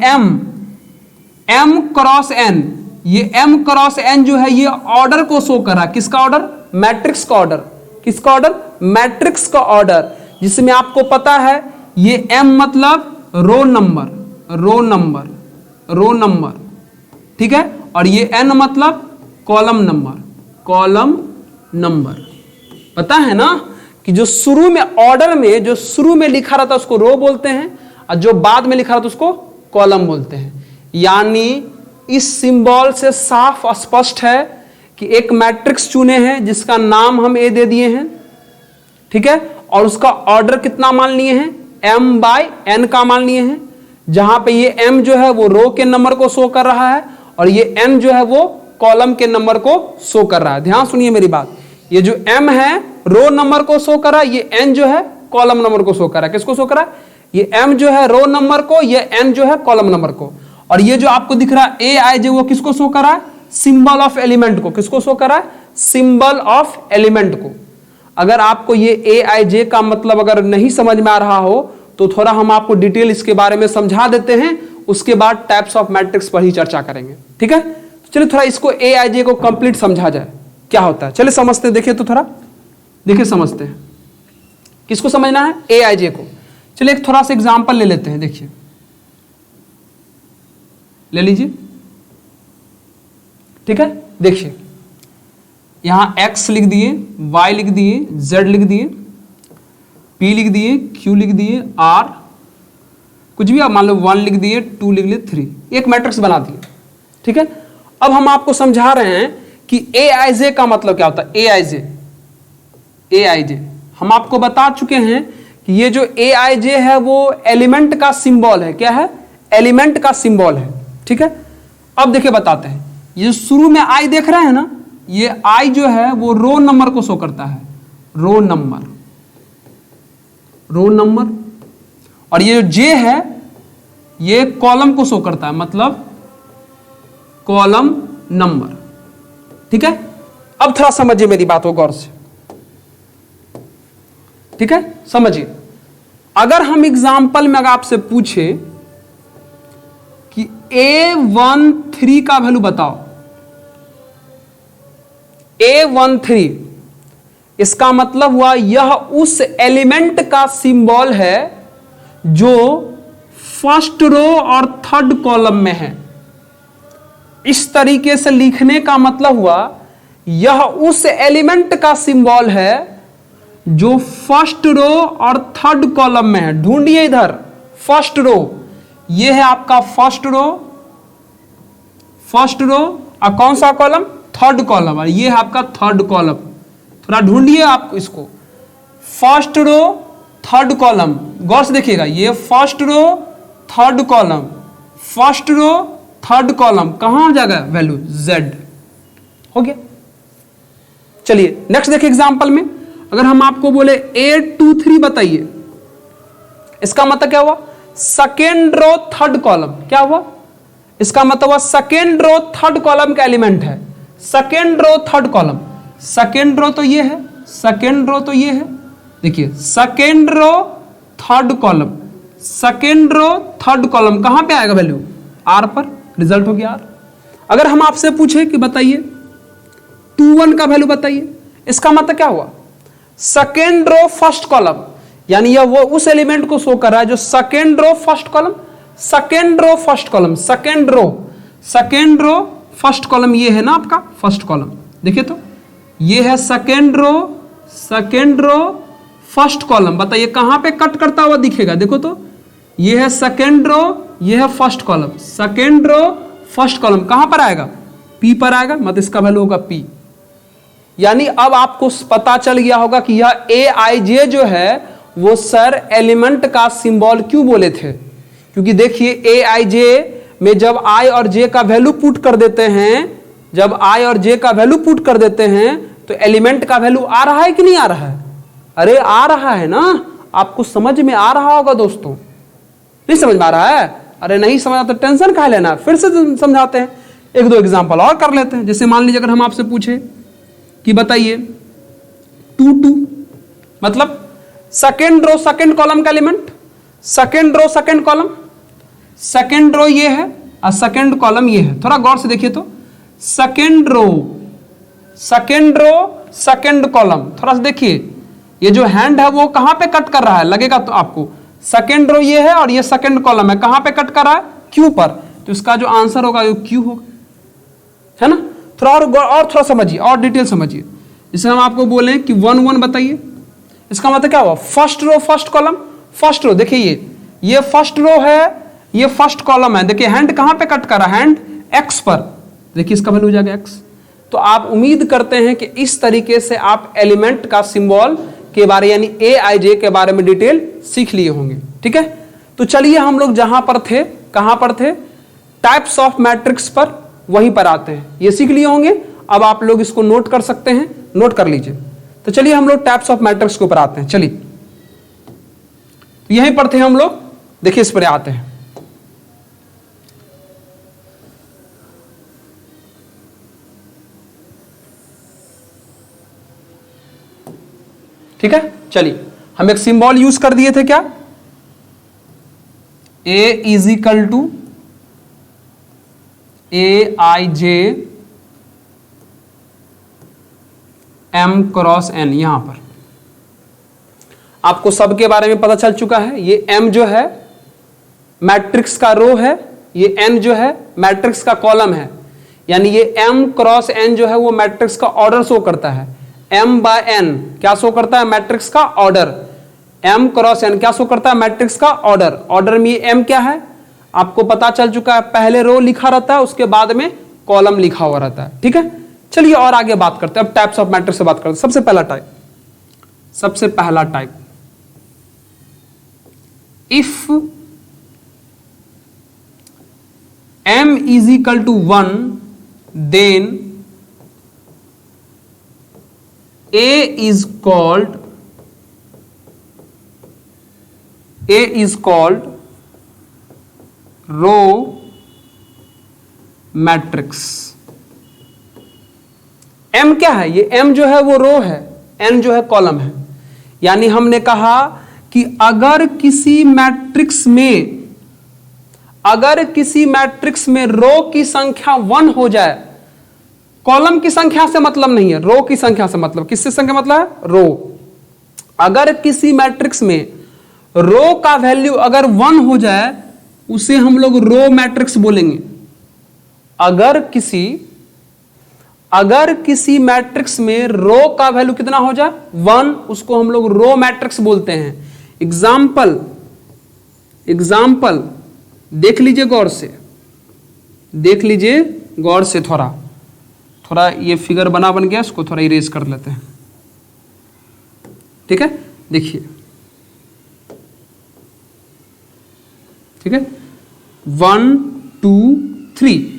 एम क्रॉस एन, ये एम क्रॉस एन जो है ये ऑर्डर को शो कर रहा है। किसका ऑर्डर? मैट्रिक्स का ऑर्डर। किसका ऑर्डर? मैट्रिक्स का ऑर्डर, जिसमें आपको पता है ये एम मतलब रो नंबर, ठीक है, और ये एन मतलब कॉलम नंबर। पता है ना कि जो शुरू में ऑर्डर में जो शुरू में लिखा रहता है उसको रो बोलते हैं, और जो बाद में लिखा रहता है उसको कॉलम बोलते हैं। यानी इस सिंबल से साफ स्पष्ट है कि एक मैट्रिक्स चुने हैं जिसका नाम हम ए दे दिए हैं, ठीक है, और उसका ऑर्डर कितना मान लिए हैं? m बाय n का मान लिए हैं, जहां पे ये m जो है वो रो के नंबर को शो कर रहा है और ये n जो है वो कॉलम के नंबर को शो कर रहा है। ध्यान सुनिए मेरी बात, ये जो m है रो नंबर को शो कर रहा है, ये n जो है कॉलम नंबर को शो कर रहा है। किसको शो कर रहा है? ये m जो है रो नंबर को, ये n जो है कॉलम नंबर को। और ये जो आपको दिख रहा है ए आई जे, वो किसको शो कर रहा है? सिंबल ऑफ एलिमेंट को। किसको शो कर रहा है? सिंबल ऑफ एलिमेंट को। अगर आपको ये ए आई जे का मतलब अगर नहीं समझ में आ रहा हो तो थोड़ा हम आपको डिटेल इसके बारे में समझा देते हैं, उसके बाद टाइप्स ऑफ मैट्रिक्स पर ही चर्चा करेंगे। ठीक है, तो चलिए थोड़ा इसको ए आई जे को कंप्लीट समझा जाए क्या होता है। चलिए समझते हैं, देखिए तो थोड़ा देखिए समझते हैं। किसको समझना है? ए आई जे को। चलिए एक थोड़ा सा एग्जाम्पल ले लेते हैं। देखिए, ले लीजिए, ठीक है। देखिए यहां x लिख दिए, y लिख दिए, z लिख दिए, p लिख दिए, q लिख दिए, r कुछ भी आप मान लो 1 लिख दिए, 2 लिख लिए, 3, एक मैट्रिक्स बना दिए। ठीक है, अब हम आपको समझा रहे हैं कि ए आई जे का मतलब क्या होता है। ए आई जे हम आपको बता चुके हैं कि ये जो ए आई जे है वो एलिमेंट का सिंबल है। क्या है? एलिमेंट का सिंबल है। ठीक है, अब देखिए बताते हैं। ये शुरू में आई देख रहे हैं ना, ये आई जो है वो रो नंबर को शो करता है, रो नंबर। और ये जो जे है ये कॉलम को शो करता है, मतलब कॉलम नंबर। ठीक है, अब थोड़ा समझिए मेरी बात को गौर से। ठीक है, समझिए। अगर हम एग्जाम्पल में अगर आपसे पूछे कि A13 का वैल्यू बताओ, A13, इसका मतलब हुआ यह उस एलिमेंट का सिंबल है जो फर्स्ट रो और थर्ड कॉलम में है। इस तरीके से लिखने का मतलब हुआ यह उस एलिमेंट का सिंबल है जो फर्स्ट रो और थर्ड कॉलम में है। ढूंढिए इधर, फर्स्ट रो, ये है आपका फर्स्ट रो, और कौन सा कॉलम? Third column. और ये है आपका थर्ड कॉलम। थोड़ा ढूंढिए आप इसको, फर्स्ट रो थर्ड कॉलम, गौर से देखिएगा। ये first row third column, first row third column, कहां जाएगा वैल्यू? Z। हो गया। चलिए नेक्स्ट देखिए एग्जांपल में। अगर हम आपको बोले A23 बताइए, इसका मतलब क्या हुआ? Second row third column. क्या हुआ? इसका मतलब हुआ सेकेंड रो थर्ड कॉलम का एलिमेंट है, second row third column. Second row तो ये है, सेकेंड रो तो ये है, देखिए second row third column, second row third column कहां पे आएगा वैल्यू? आर पर, रिजल्ट हो गया आर। अगर हम आपसे पूछे कि बताइए 2 1 का वैल्यू बताइए, इसका मतलब क्या हुआ? सेकेंड रो फर्स्ट कॉलम, यानी यह वो उस एलिमेंट को शो कर रहा है जो second row first column, second row first column, second row first column, ये है ना आपका फर्स्ट कॉलम। देखिए तो ये है सेकेंड रो फर्स्ट कॉलम। बताइए कहां पे कट करता हुआ दिखेगा? देखो तो ये है सेकेंड रो, ये है first column, second row first column कहां पर आएगा? पी पर आएगा, मतलब इसका वैल्यू होगा पी। यानी अब आपको पता चल गया होगा कि यह ए आई जे जो है वो सर एलिमेंट का सिंबल क्यों बोले थे, क्योंकि देखिए ए आई जे में जब आई और जे का वैल्यू पुट कर देते हैं, जब आई और जे का वैल्यू पुट कर देते हैं तो एलिमेंट का वैल्यू आ रहा है कि नहीं आ रहा है? अरे आ रहा है ना, आपको समझ में आ रहा होगा दोस्तों। नहीं समझ में आ रहा है? अरे नहीं समझ आता तो टेंशन काहे लेना, फिर से समझाते हैं, 1 2 एग्जांपल और कर लेते हैं। जैसे मान लीजिए अगर हम आपसे पूछे कि बताइए 2 2, मतलब सेकेंड रो सेकेंड कॉलम का element, second row second column, second row ये है और सेकेंड कॉलम ये है। थोड़ा गौर से देखिए तो सेकेंड रो सेकेंड कॉलम, थोड़ा सा देखिए ये जो हैंड है वो कहां पे कट कर रहा है, लगेगा तो आपको सेकेंड रो ये है और ये सेकेंड कॉलम है, कहां पे कट कर रहा है? क्यू पर। तो इसका जो आंसर होगा वो क्यू होगा, है ना। थोड़ा और थोड़ा समझिए और डिटेल समझिए। जैसे हम आपको बोले कि 1 1 बताइए, इसका मतलब क्या हुआ? First row first column, first row देखिए ये फर्स्ट रो है, ये फर्स्ट कॉलम है। देखिए हैंड कहां पे कट कर रहा है? हैंड एक्स पर, देखिए इसका वैल्यू हो जाएगा एक्स। तो आप उम्मीद करते हैं कि इस तरीके से आप एलिमेंट का सिंबल के बारे यानी ए आई जे के बारे में डिटेल सीख लिए होंगे। ठीक है, तो चलिए हम लोग जहां पर थे, कहां पर थे? टाइप्स ऑफ मैट्रिक्स पर, वहीं पर आते हैं। ये सीख लिए होंगे, अब आप लोग इसको नोट कर सकते हैं, नोट कर लीजिए। तो चलिए हम लोग टाइप्स ऑफ मैट्रिक्स के ऊपर आते हैं। चलिए यहीं पर थे हम लोग, देखिए इस पर आते हैं। ठीक है, चलिए हम एक सिंबल यूज कर दिए थे, क्या? A is equal to A I J M cross N. यहां पर आपको सबके बारे में पता चल चुका है। ये एम जो है मैट्रिक्स का रो है, ये एन जो है मैट्रिक्स का कॉलम है। यानी ये एम क्रॉस एन जो है वो मैट्रिक्स का ऑर्डर शो करता है। एम बाय एन क्या शो करता है? मैट्रिक्स का ऑर्डर। एम क्रॉस एन क्या शो करता है? मैट्रिक्स का ऑर्डर। ऑर्डर में एम क्या है आपको पता चल चुका है, पहले रो लिखा रहता है, उसके बाद में कॉलम लिखा हुआ रहता है। ठीक है, चलिए और आगे बात करते हैं। अब टाइप्स ऑफ मैट्रिक्स से बात करते हैं। सबसे पहला type, if m is equal to 1 then A is called row matrix. m क्या है? ये m जो है वो रो है, n जो है कॉलम है। यानी हमने कहा कि अगर किसी मैट्रिक्स में रो की संख्या 1 हो जाए, कॉलम की संख्या से मतलब नहीं है, रो की संख्या से मतलब, किससे संख्या मतलब है? रो। अगर किसी मैट्रिक्स में रो का वैल्यू अगर 1 हो जाए उसे हम लोग रो मैट्रिक्स बोलेंगे। अगर किसी मैट्रिक्स में रो का वैल्यू कितना हो जाए? 1, उसको हम लोग रो मैट्रिक्स बोलते हैं। एग्जाम्पल देख लीजिए गौर से, थोड़ा ये फिगर बन गया, इसको थोड़ा इरेज कर लेते हैं। ठीक है, देखिए, ठीक है, 1 2 3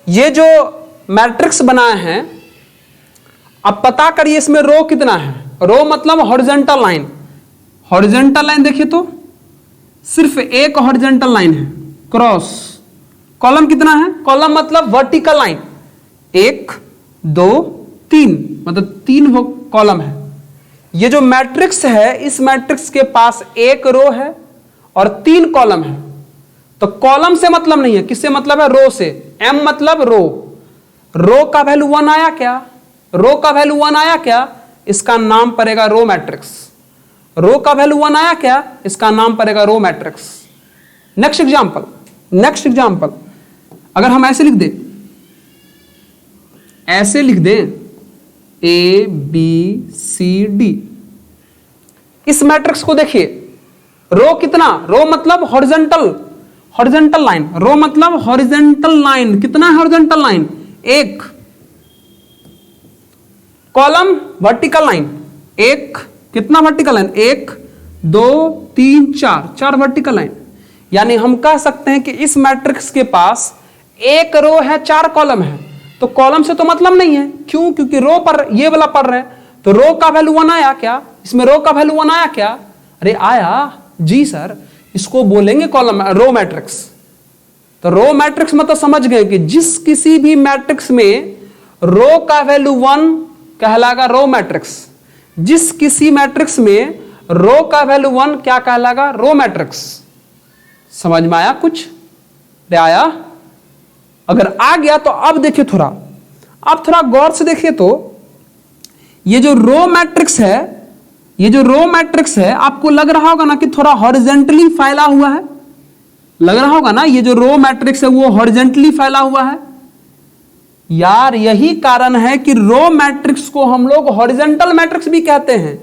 ये जो मैट्रिक्स बनाए हैं, अब पता करिए इसमें रो कितना है। रो मतलब हॉरिजॉन्टल लाइन। हॉरिजॉन्टल लाइन देखिए तो सिर्फ एक हॉरिजॉन्टल लाइन है, क्रॉस। कॉलम कितना है? कॉलम मतलब वर्टिकल लाइन, 1 2 3, मतलब 3 वो कॉलम है। ये जो मैट्रिक्स है, इस मैट्रिक्स के पास 1 रो है और 3 कॉलम है। तो कॉलम से मतलब नहीं है, किससे मतलब है? रो से। m मतलब रो। रो का वैल्यू 1 आया क्या? रो का वैल्यू 1 आया क्या? इसका नाम पड़ेगा रो मैट्रिक्स। रो का वैल्यू 1 आया क्या? इसका नाम पड़ेगा रो मैट्रिक्स। नेक्स्ट एग्जांपल, अगर हम ऐसे लिख दें A B C D, इस मैट्रिक्स को देखिए। रो कितना? रो मतलब हॉरिजॉन्टल लाइन। रो मतलब हॉरिजॉन्टल लाइन। कितना है horizontal line? 1। Column vertical line 1। कितना वर्टिकल लाइन? 1 2 3 4 vertical line. यानी हम कह सकते हैं कि इस मैट्रिक्स के पास 1 रो है, 4 कॉलम है। तो कॉलम से तो मतलब नहीं है। क्यों? क्योंकि रो पर ये वाला पढ़ रहे हैं। तो रो का वैल्यू 1 आया क्या? इसमें रो का वैल्यू 1 आया क्या? अरे आया जी सर। इसको बोलेंगे कॉलम रो मैट्रिक्स। तो रो मैट्रिक्स मतलब समझ गए कि जिस किसी भी मैट्रिक्स में रो का वैल्यू 1 कहलाएगा रो मैट्रिक्स। जिस किसी मैट्रिक्स में रो का वैल्यू 1 क्या कहलाएगा? Row matrix. समझ में आया कुछ? आया? अगर आ गया तो अब देखिए थोड़ा गौर से देखिए। तो ये जो रो मैट्रिक्स है, आपको लग रहा होगा ना कि थोड़ा हॉरिजॉन्टली फैला हुआ है। लग रहा होगा ना, ये जो रो मैट्रिक्स है वो हॉरिजॉन्टली फैला हुआ है। यार यही कारण है कि रो मैट्रिक्स को हम लोग हॉरिजॉन्टल मैट्रिक्स भी कहते हैं।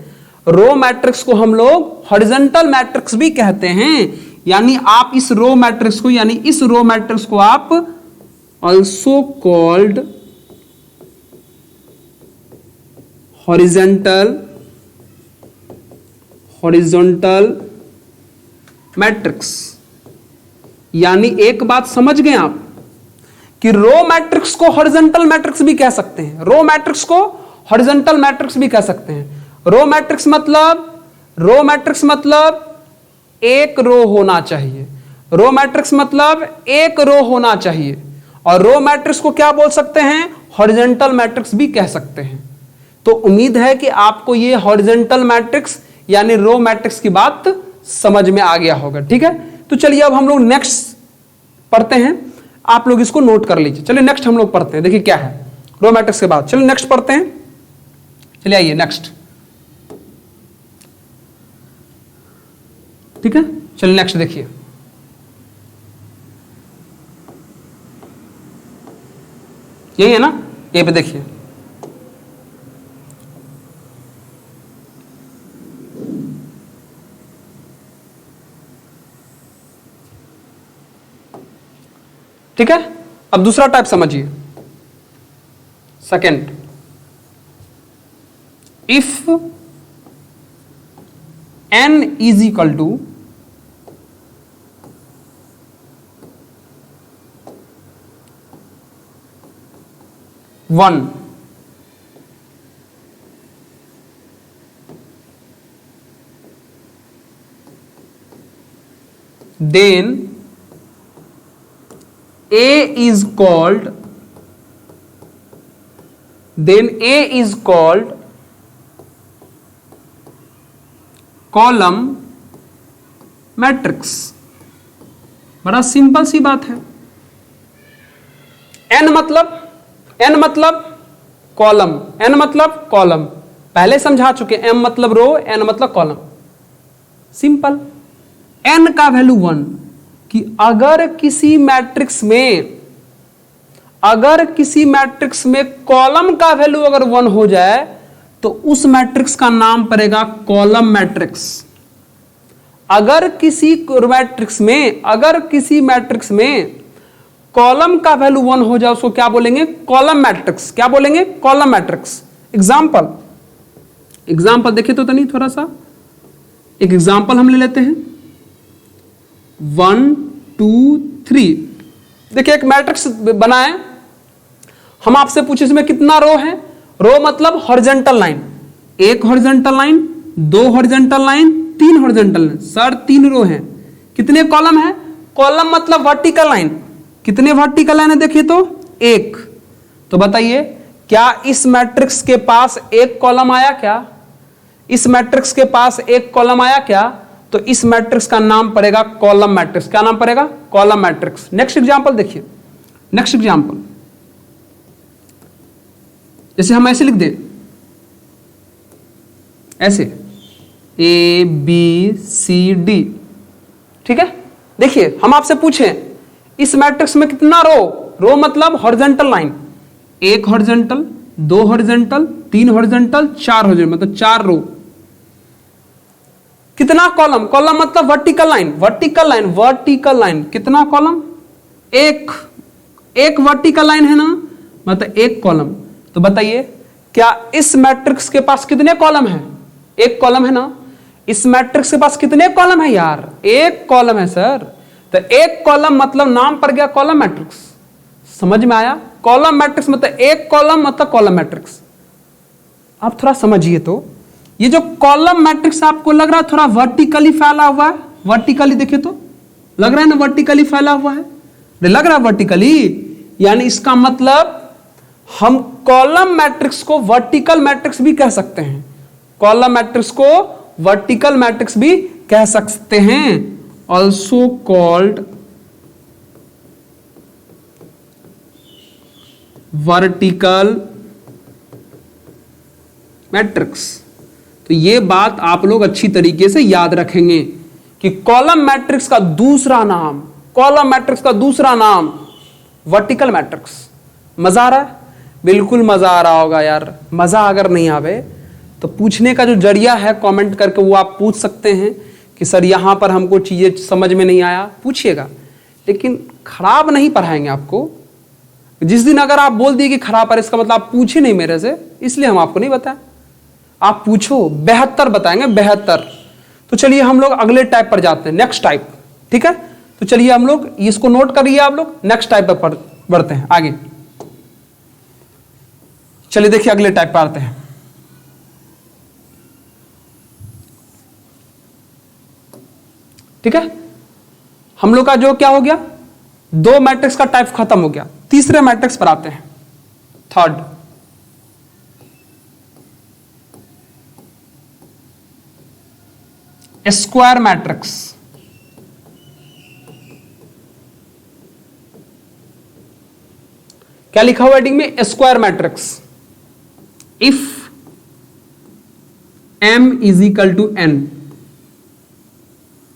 रो मैट्रिक्स को हम लोग हॉरिजॉन्टल मैट्रिक्स भी कहते हैं। यानी आप इस रो मैट्रिक्स को आप also called horizontal मैट्रिक्स। यानी एक बात समझ गए आप कि रो मैट्रिक्स को हॉरिजॉन्टल मैट्रिक्स भी कह सकते हैं। रो मैट्रिक्स को हॉरिजॉन्टल मैट्रिक्स भी कह सकते हैं। रो मैट्रिक्स मतलब एक रो होना चाहिए। रो मैट्रिक्स मतलब एक रो होना चाहिए। और रो मैट्रिक्स को क्या बोल सकते हैं? हॉरिजॉन्टल मैट्रिक्स भी कह सकते हैं। तो उम्मीद है कि आपको ये हॉरिजॉन्टल मैट्रिक्स यानी रो मैट्रिक्स की बात समझ में आ गया होगा। ठीक है, तो चलिए अब हम लोग नेक्स्ट पढ़ते हैं। आप लोग इसको नोट कर लीजिए। चलिए नेक्स्ट हम लोग पढ़ते हैं। देखिए क्या है रो मैट्रिक्स के बाद। चलिए नेक्स्ट पढ़ते हैं। चलिए आइए नेक्स्ट। ठीक है, चलिए नेक्स्ट देखिए। यही है ना? ये पे देखिए, ठीक है। अब दूसरा टाइप समझिए। Second, if n is equal to 1, then A is called column matrix. बड़ा सिंपल सी बात है। n मतलब कॉलम, पहले समझा चुके। m मतलब रो, n मतलब कॉलम। सिंपल। n का वैल्यू 1 कि अगर किसी मैट्रिक्स में कॉलम का वैल्यू अगर 1 हो जाए तो उस मैट्रिक्स का नाम पड़ेगा कॉलम मैट्रिक्स। अगर किसी मैट्रिक्स में कॉलम का वैल्यू 1 हो जाए उसको क्या बोलेंगे? Column matrix. क्या बोलेंगे? Column matrix. एग्जाम्पल देखिए तो नहीं, थोड़ा सा एक एग्जाम्पल हम ले लेते हैं। 1 2 3। देखिए एक मैट्रिक्स बनाए। हम आपसे पूछे इसमें कितना रो है? रो मतलब horizontal line. 1 horizontal line, 2 horizontal line, 3 horizontal line. Sir 3 रो हैं। कितने कॉलम है? कॉलम मतलब वर्टिकल लाइन। कितने वर्टिकल लाइन है देखिए तो 1। तो बताइए क्या इस मैट्रिक्स के पास एक कॉलम आया क्या? इस मैट्रिक्स के पास एक कॉलम आया क्या? तो इस मैट्रिक्स का नाम पड़ेगा कॉलम मैट्रिक्स। क्या नाम पड़ेगा? Column matrix. नेक्स्ट एग्जांपल देखिए, नेक्स्ट एग्जांपल जैसे हम ऐसे लिख दे, ऐसे A B C D, ठीक है। देखिए हम आपसे पूछें इस मैट्रिक्स में कितना रो, रो मतलब हॉरिजॉन्टल लाइन, एक हॉरिजॉन्टल, दो हॉरिजॉन्टल, तीन हॉरिजॉन्टल, चार हॉरिजॉन्टल, मतलब चार रो। कितना कॉलम, कॉलम मतलब vertical line, vertical line, vertical line, कितना कॉलम? एक, एक वर्टिकल लाइन है ना, मतलब एक कॉलम। तो बताइए क्या इस मैट्रिक्स के पास कितने कॉलम है? एक कॉलम है ना। इस मैट्रिक्स के पास कितने कॉलम है यार? एक कॉलम है सर। तो एक कॉलम मतलब नाम पड़ गया कॉलम मैट्रिक्स। समझ में आया? कॉलम मैट्रिक्स मतलब एक कॉलम मतलब कॉलम मैट्रिक्स। आप थोड़ा समझिए, तो ये जो कॉलम मैट्रिक्स आपको लग रहा है थोड़ा वर्टिकली फैला हुआ है, वर्टिकली देखिए तो लग रहा है ना, वर्टिकली फैला हुआ है, लग रहा है वर्टिकली, यानी इसका मतलब हम कॉलम मैट्रिक्स को वर्टिकल मैट्रिक्स भी कह सकते हैं, कॉलम मैट्रिक्स को वर्टिकल मैट्रिक्स भी कह सकते हैं, ऑल्सो कॉल्ड वर्टिकल मैट्रिक्स। तो ये बात आप लोग अच्छी तरीके से याद रखेंगे कि कॉलम मैट्रिक्स का दूसरा नाम, कॉलम मैट्रिक्स का दूसरा नाम वर्टिकल मैट्रिक्स। मजा आ रहा है? बिल्कुल मजा आ रहा होगा यार। मजा अगर नहीं आवे तो पूछने का जो जरिया है कमेंट करके वो आप पूछ सकते हैं कि सर यहां पर हमको चीजें समझ में नहीं आया, पूछिएगा, लेकिन खराब नहीं पढ़ाएंगे आपको। जिस दिन अगर आप बोल दिए कि खराब पर, इसका मतलब आप पूछे नहीं मेरे से, इसलिए हम आपको नहीं बताएं। आप पूछो, 72 बताएंगे, 72। तो चलिए हम लोग अगले टाइप पर जाते हैं, नेक्स्ट टाइप, ठीक है। तो चलिए हम लोग इसको नोट करिए, आप लोग नेक्स्ट टाइप पर बढ़ते हैं आगे। चलिए देखिए अगले टाइप पर आते हैं। ठीक है, हम लोग का जो क्या हो गया, दो मैट्रिक्स का टाइप खत्म हो गया। तीसरे मैट्रिक्स पर आते हैं, थर्ड। Square matrix. क्या लिखा हुआ हेडिंग में? Square matrix. If m is equal to n,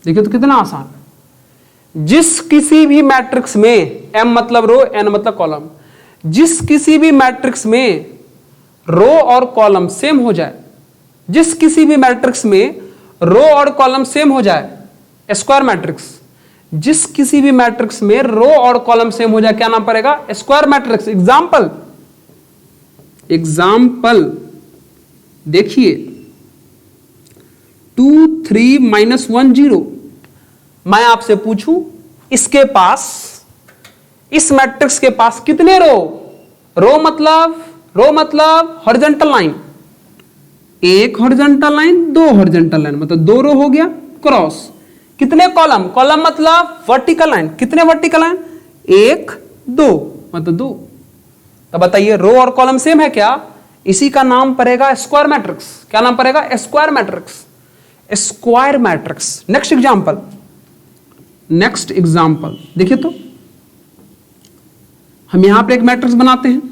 देखिए तो कितना आसान है। जिस किसी भी मैट्रिक्स में, m मतलब रो, n मतलब कॉलम, जिस किसी भी मैट्रिक्स में रो और कॉलम सेम हो जाए, जिस किसी भी मैट्रिक्स में रो और कॉलम सेम हो जाए, स्क्वायर मैट्रिक्स, जिस किसी भी मैट्रिक्स में रो और कॉलम सेम हो जाए, क्या नाम पड़ेगा? Square matrix. एग्जाम्पल, एग्जाम्पल देखिए 2 3 -1 0। मैं आपसे पूछूं इसके पास, इस मैट्रिक्स के पास कितने रो? रो मतलब हॉरिजॉन्टल लाइन, एक हॉरिजॉन्टल लाइन, दो हॉरिजॉन्टल लाइन, मतलब दो रो हो गया क्रॉस। कितने कॉलम? कॉलम मतलब वर्टिकल लाइन, कितने वर्टिकल लाइन? एक, दो, मतलब दो। तो बताइए रो और कॉलम सेम है क्या? इसी का नाम पड़ेगा स्क्वायर मैट्रिक्स। क्या नाम पड़ेगा? Square matrix, square matrix. Next example, next example देखिए तो हम यहां पे एक मैट्रिक्स बनाते हैं,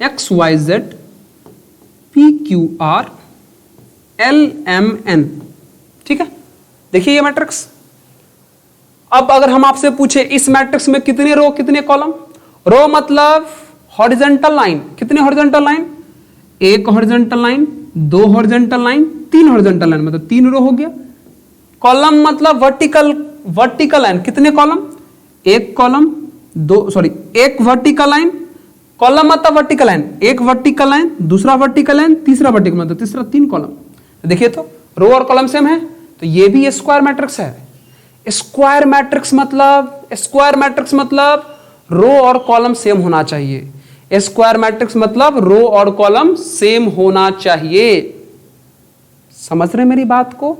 x y z p q r l m n, ठीक है। देखिए ये मैट्रिक्स। अब अगर हम आपसे पूछे इस मैट्रिक्स में कितने रो कितने कॉलम? रो मतलब हॉरिजॉन्टल लाइन, कितने हॉरिजॉन्टल लाइन? एक हॉरिजॉन्टल लाइन, दो हॉरिजॉन्टल लाइन, तीन हॉरिजॉन्टल लाइन, मतलब तीन रो हो गया। कॉलम मतलब वर्टिकल लाइन, कितने कॉलम? एक कॉलम, दो सॉरी एक वर्टिकल लाइन, कॉलम मतलब वर्टिकल लाइन, एक वर्टिकल लाइन, दूसरा वर्टिकल लाइन, तीसरा वर्टिकल मतलब तीसरा, तीन कॉलम। देखिए तो रो और कॉलम सेम है, तो ये भी स्क्वायर मैट्रिक्स है। स्क्वायर मैट्रिक्स मतलब रो और कॉलम सेम होना चाहिए। स्क्वायर मैट्रिक्स मतलब रो और कॉलम सेम होना चाहिए। समझ रहे मेरी बात को,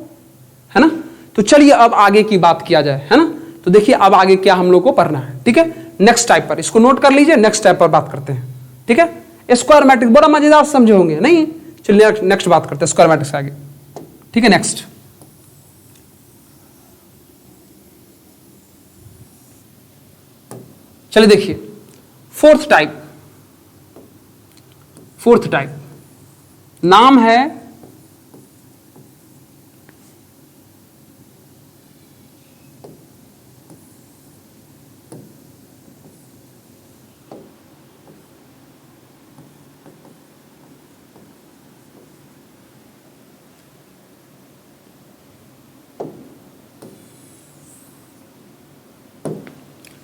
है ना? तो चलिए अब आगे की बात किया जाए, है ना? तो देखिए अब आगे क्या हम लोग को पढ़ना है, ठीक है। नेक्स्ट टाइप पर इसको नोट कर लीजिए, नेक्स्ट टाइप पर बात करते हैं, ठीक है। स्क्वायर मैट्रिक्स बड़ा मजेदार समझे होंगे नहीं? चलिए नेक्स्ट बात करते हैं स्क्वायर मैट्रिक्स आगे। ठीक है, नेक्स्ट चलिए देखिए फोर्थ टाइप नाम है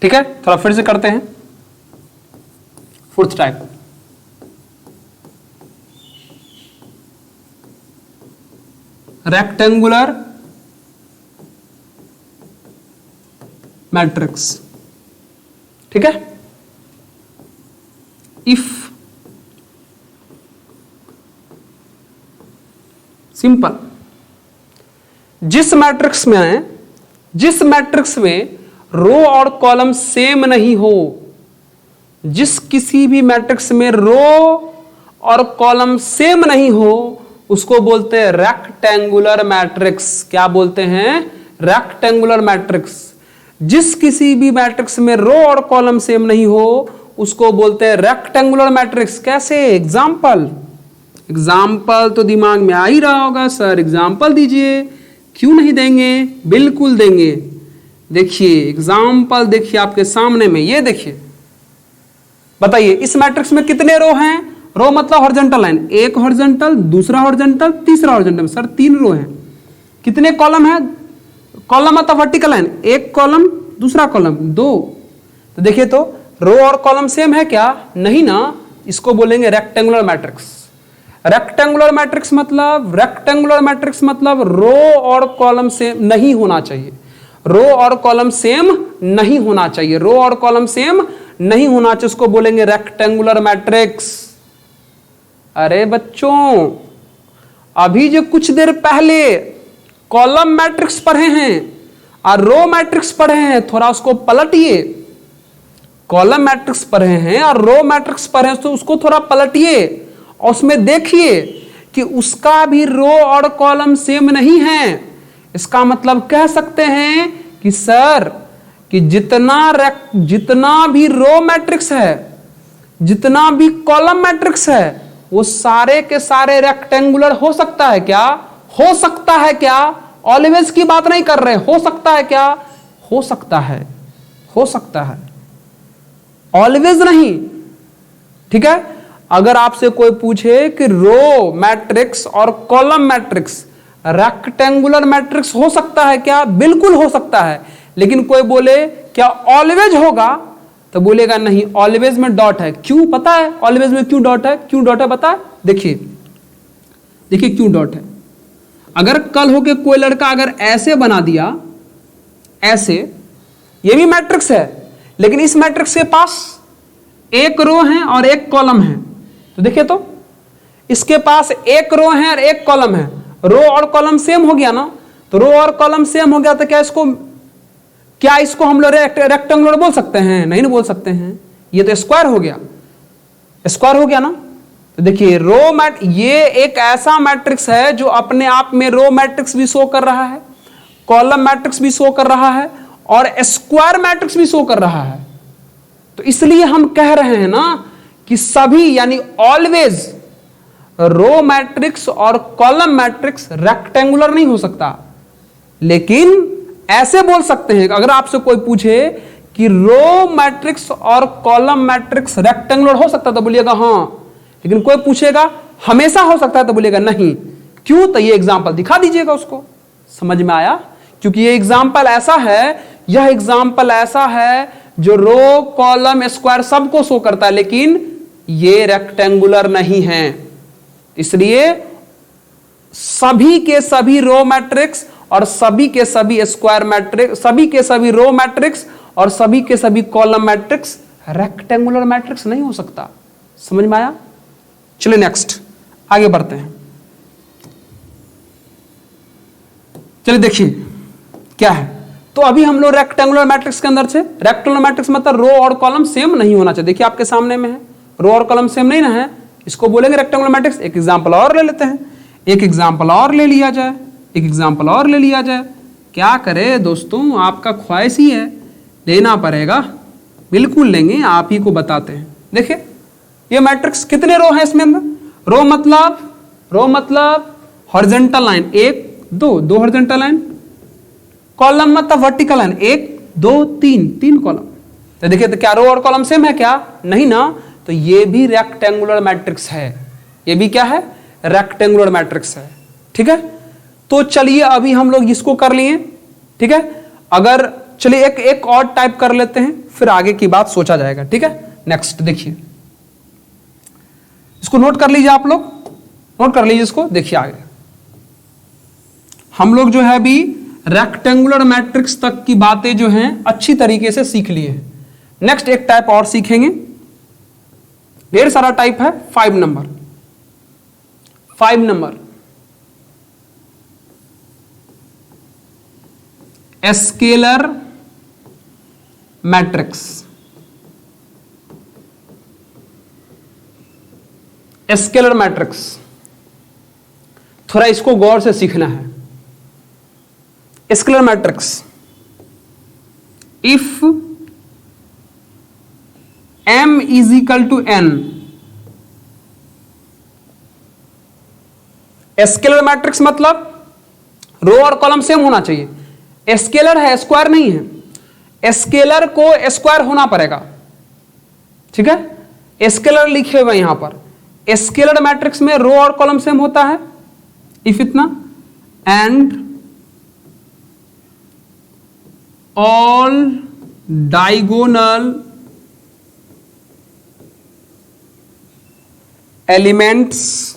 ठीक है, थोड़ा फिर से करते हैं। Fourth type rectangular matrix. ठीक है, इफ सिंपल जिस मैट्रिक्स में रो और कॉलम सेम नहीं हो, जिस किसी भी मैट्रिक्स में रो और कॉलम सेम नहीं हो उसको बोलते हैं रेक्टेंगुलर मैट्रिक्स। क्या बोलते हैं? Rectangular matrix. जिस किसी भी मैट्रिक्स में रो और कॉलम सेम नहीं हो उसको बोलते हैं रेक्टेंगुलर मैट्रिक्स। कैसे? एग्जाम्पल तो दिमाग में आ ही रहा होगा, सर एग्जाम्पल दीजिए। क्यों नहीं देंगे? बिल्कुल देंगे। देखिए एग्जाम्पल, देखिए आपके सामने में, ये देखिए, बताइए इस मैट्रिक्स में कितने रो हैं? रो मतलब हॉरिजॉन्टल लाइन, एक हॉरिजॉन्टल, दूसरा हॉरिजॉन्टल, तीसरा हॉरिजॉन्टल। सर 3 रो हैं। कितने कॉलम है? कॉलम मतलब वर्टिकल लाइन, एक कॉलम, दूसरा कॉलम, 2। तो देखिए तो रो और कॉलम सेम है क्या? नहीं ना, इसको बोलेंगे रेक्टेंगुलर मैट्रिक्स। रेक्टेंगुलर मैट्रिक्स मतलब रो और कॉलम सेम नहीं होना चाहिए। रो और कॉलम सेम नहीं होना चाहिए, उसको बोलेंगे रेक्टेंगुलर मैट्रिक्स। अरे बच्चों, अभी जो कुछ देर पहले कॉलम मैट्रिक्स पढ़े हैं और रो मैट्रिक्स पढ़े हैं, थोड़ा उसको पलटिए। कॉलम मैट्रिक्स पढ़े हैं और रो मैट्रिक्स पढ़े हैं, तो उसको थोड़ा पलटिए और उसमें देखिए कि उसका भी रो और कॉलम सेम नहीं है। इसका मतलब कह सकते हैं कि सर कि जितना भी रो मैट्रिक्स है, जितना भी कॉलम मैट्रिक्स है, वो सारे के सारे रेक्टेंगुलर हो सकता है क्या? हो सकता है क्या? ऑलवेज की बात नहीं कर रहे, हो सकता है क्या? हो सकता है, ऑलवेज नहीं। ठीक है, अगर आपसे कोई पूछे कि रो मैट्रिक्स और कॉलम मैट्रिक्स रेक्टेंगुलर मैट्रिक्स हो सकता है क्या? बिल्कुल हो सकता है। लेकिन कोई बोले क्या ऑलवेज होगा, तो बोलेगा नहीं, ऑलवेज में डॉट है। क्यों पता है? ऑलवेज में क्यों डॉट है? पता है? देखिए क्यों डॉट है। अगर कल होके कोई लड़का अगर ऐसे बना दिया, ऐसे, ये भी मैट्रिक्स है, लेकिन इस मैट्रिक्स के पास एक रो है और एक कॉलम है, तो देखिए तो इसके पास एक रो है और एक कॉलम है। रो और कॉलम सेम हो गया ना, तो रो और कॉलम सेम हो गया तो क्या इसको हम लोग रेक्टेंगुलर बोल सकते हैं? नहीं बोल सकते हैं। ये तो स्क्वायर हो गया ना। तो देखिए ये एक ऐसा मैट्रिक्स है जो अपने आप में रो मैट्रिक्स भी शो कर रहा है, कॉलम मैट्रिक्स भी शो कर रहा है और स्क्वायर मैट्रिक्स भी शो कर रहा है। तो इसलिए हम कह रहे हैं ना कि सभी यानी ऑलवेज रो मैट्रिक्स और कॉलम मैट्रिक्स रेक्टेंगुलर नहीं हो सकता। लेकिन ऐसे बोल सकते हैं, अगर आपसे कोई पूछे कि रो मैट्रिक्स और कॉलम मैट्रिक्स रेक्टेंगुलर हो सकता है तो बोलिएगा हाँ। लेकिन कोई पूछेगा हमेशा हो सकता है तो बोलिएगा नहीं। क्यों? तो ये एग्जांपल दिखा दीजिएगा उसको। समझ में आया? क्योंकि ये एग्जांपल ऐसा है, यह एग्जांपल ऐसा है जो रो कॉलम स्क्वायर सबको शो करता है, लेकिन ये रेक्टेंगुलर नहीं है। इसलिए सभी के सभी रो मैट्रिक्स और सभी के सभी स्क्वायर मैट्रिक्स, सभी के सभी रो मैट्रिक्स और सभी के सभी कॉलम मैट्रिक्स रेक्टेंगुलर मैट्रिक्स नहीं हो सकता। समझ में आया? चलिए नेक्स्ट आगे बढ़ते हैं। चलिए देखिए क्या है। तो अभी हम लोग रेक्टेंगुलर मैट्रिक्स के अंदर से, रेक्टेंगुलर मैट्रिक्स मतलब रो और कॉलम सेम नहीं होना चाहिए। देखिए आपके सामने में है रो और कॉलम सेम नहीं ना है, इसको बोलेंगे रेक्टेंगुलर मैट्रिक्स। एक एग्जांपल और ले लेते हैं, एक एग्जांपल और ले लिया जाए, एक एग्जांपल और ले लिया जाए। क्या करे दोस्तों, आपका ख्वाहिश ही है, लेना पड़ेगा, बिल्कुल लेंगे, आप ही को बताते हैं। देखिए ये मैट्रिक्स कितने रो हैं इसमें अंदर, रो मतलब हॉरिजॉन्टल लाइन, एक दो हॉरिजॉन्टल लाइन, कॉलम मतलब वर्टिकल लाइन, 1 2 3 कॉलम। तो देखिए तो क्या रो और कॉलम सेम है क्या, नहीं ना, तो ये भी रेक्टेंगुलर मैट्रिक्स है, ये भी क्या है, रेक्टेंगुलर मैट्रिक्स है। ठीक है, तो चलिए अभी हम लोग इसको कर लिए। ठीक है, अगर चलिए एक और टाइप कर लेते हैं, फिर आगे की बात सोचा जाएगा। ठीक है, नेक्स्ट देखिए, इसको नोट कर लीजिए, आप लोग नोट कर लीजिए इसको। देखिए आगे हम लोग जो है अभी रेक्टेंगुलर मैट्रिक्स तक की बातें जो हैं अच्छी तरीके से सीख लिए हैं। नेक्स्ट एक टाइप और सीखेंगे, ढेर सारा टाइप है, 5 number scalar matrix. Scalar matrix थोड़ा इसको गौर से सीखना है। Scalar matrix, if m is equal to n, scalar matrix मतलब रो और कॉलम सेम होना चाहिए। स्केलर है, स्क्वायर नहीं है, स्केलर को स्क्वायर होना पड़ेगा। ठीक है, स्केलर लिखे हुए यहां पर, स्केलर मैट्रिक्स में रो और कॉलम सेम होता है, इफ इतना, and all diagonal elements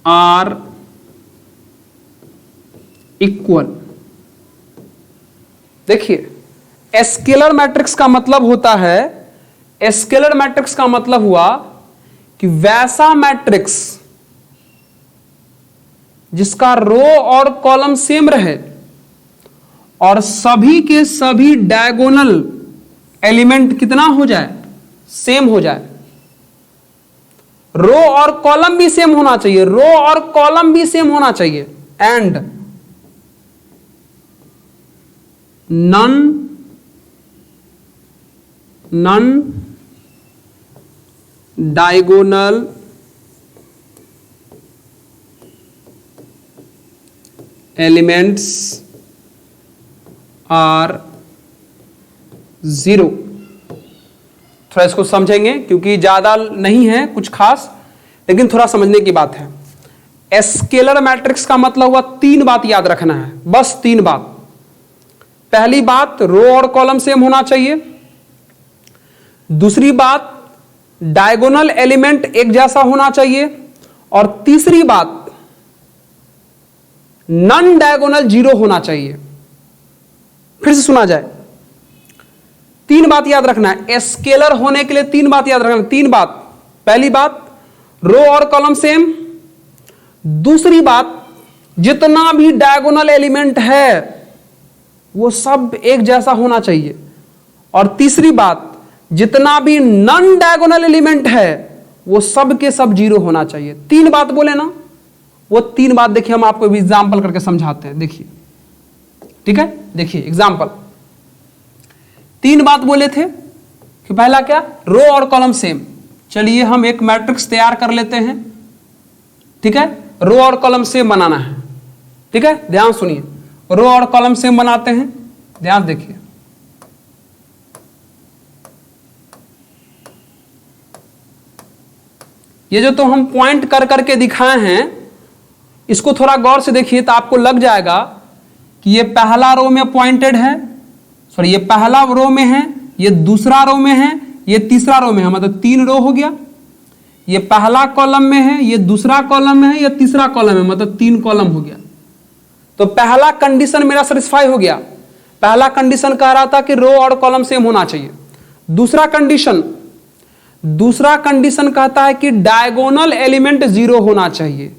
are equal. देखिए स्केलर मैट्रिक्स का मतलब होता है, स्केलर मैट्रिक्स का मतलब हुआ कि वैसा मैट्रिक्स जिसका रो और कॉलम सेम रहे और सभी के सभी डायगोनल एलिमेंट कितना हो जाए, सेम हो जाए। रो और कॉलम भी सेम होना चाहिए, रो और कॉलम भी सेम होना चाहिए, and non diagonal elements are 0। थोड़ा इसको समझेंगे क्योंकि ज्यादा नहीं है कुछ खास, लेकिन थोड़ा समझने की बात है। स्केलर मैट्रिक्स का मतलब हुआ 3 बात याद रखना है, बस 3 बात। पहली बात, रो और कॉलम सेम होना चाहिए। दूसरी बात, डायगोनल एलिमेंट एक जैसा होना चाहिए। और तीसरी बात, नॉन डायगोनल 0 होना चाहिए। फिर से सुना जाए, 3 बात याद रखना है। स्केलर होने के लिए 3 बात याद रखना है, 3 बात। पहली बात, रो और कॉलम सेम। दूसरी बात, जितना भी डायगोनल एलिमेंट है वो सब एक जैसा होना चाहिए। और तीसरी बात, जितना भी नॉन डायगोनल एलिमेंट है वो सब के सब 0 होना चाहिए। 3 बात बोले ना, वो 3 बात देखिए हम आपको एग्जांपल करके समझाते हैं। देखिए, ठीक है, देखिए एग्जांपल। 3 बात बोले थे कि पहला क्या, रो और कॉलम सेम। चलिए हम एक मैट्रिक्स तैयार कर लेते हैं। ठीक है, रो और कॉलम सेम बनाना है। ठीक है, ध्यान सुनिए, रो और कॉलम सेम बनाते हैं, ध्यान देखिए। ये जो तो हम पॉइंट कर करके दिखाए हैं, इसको थोड़ा गौर से देखिए तो आपको लग जाएगा कि ये पहला रो में पॉइंटेड है, सॉरी ये पहला रो में है, ये दूसरा रो में है, ये तीसरा रो में है, मतलब 3 रो हो गया। ये पहला कॉलम में है, ये दूसरा कॉलम में है, ये तीसरा कॉलम है, मतलब 3 कॉलम हो गया। तो पहला कंडीशन मेरा सेटिस्फाई हो गया। पहला कंडीशन कह रहा था कि रो और कॉलम सेम होना चाहिए। दूसरा कंडीशन कहता है कि डायगोनल एलिमेंट 0 होना चाहिए।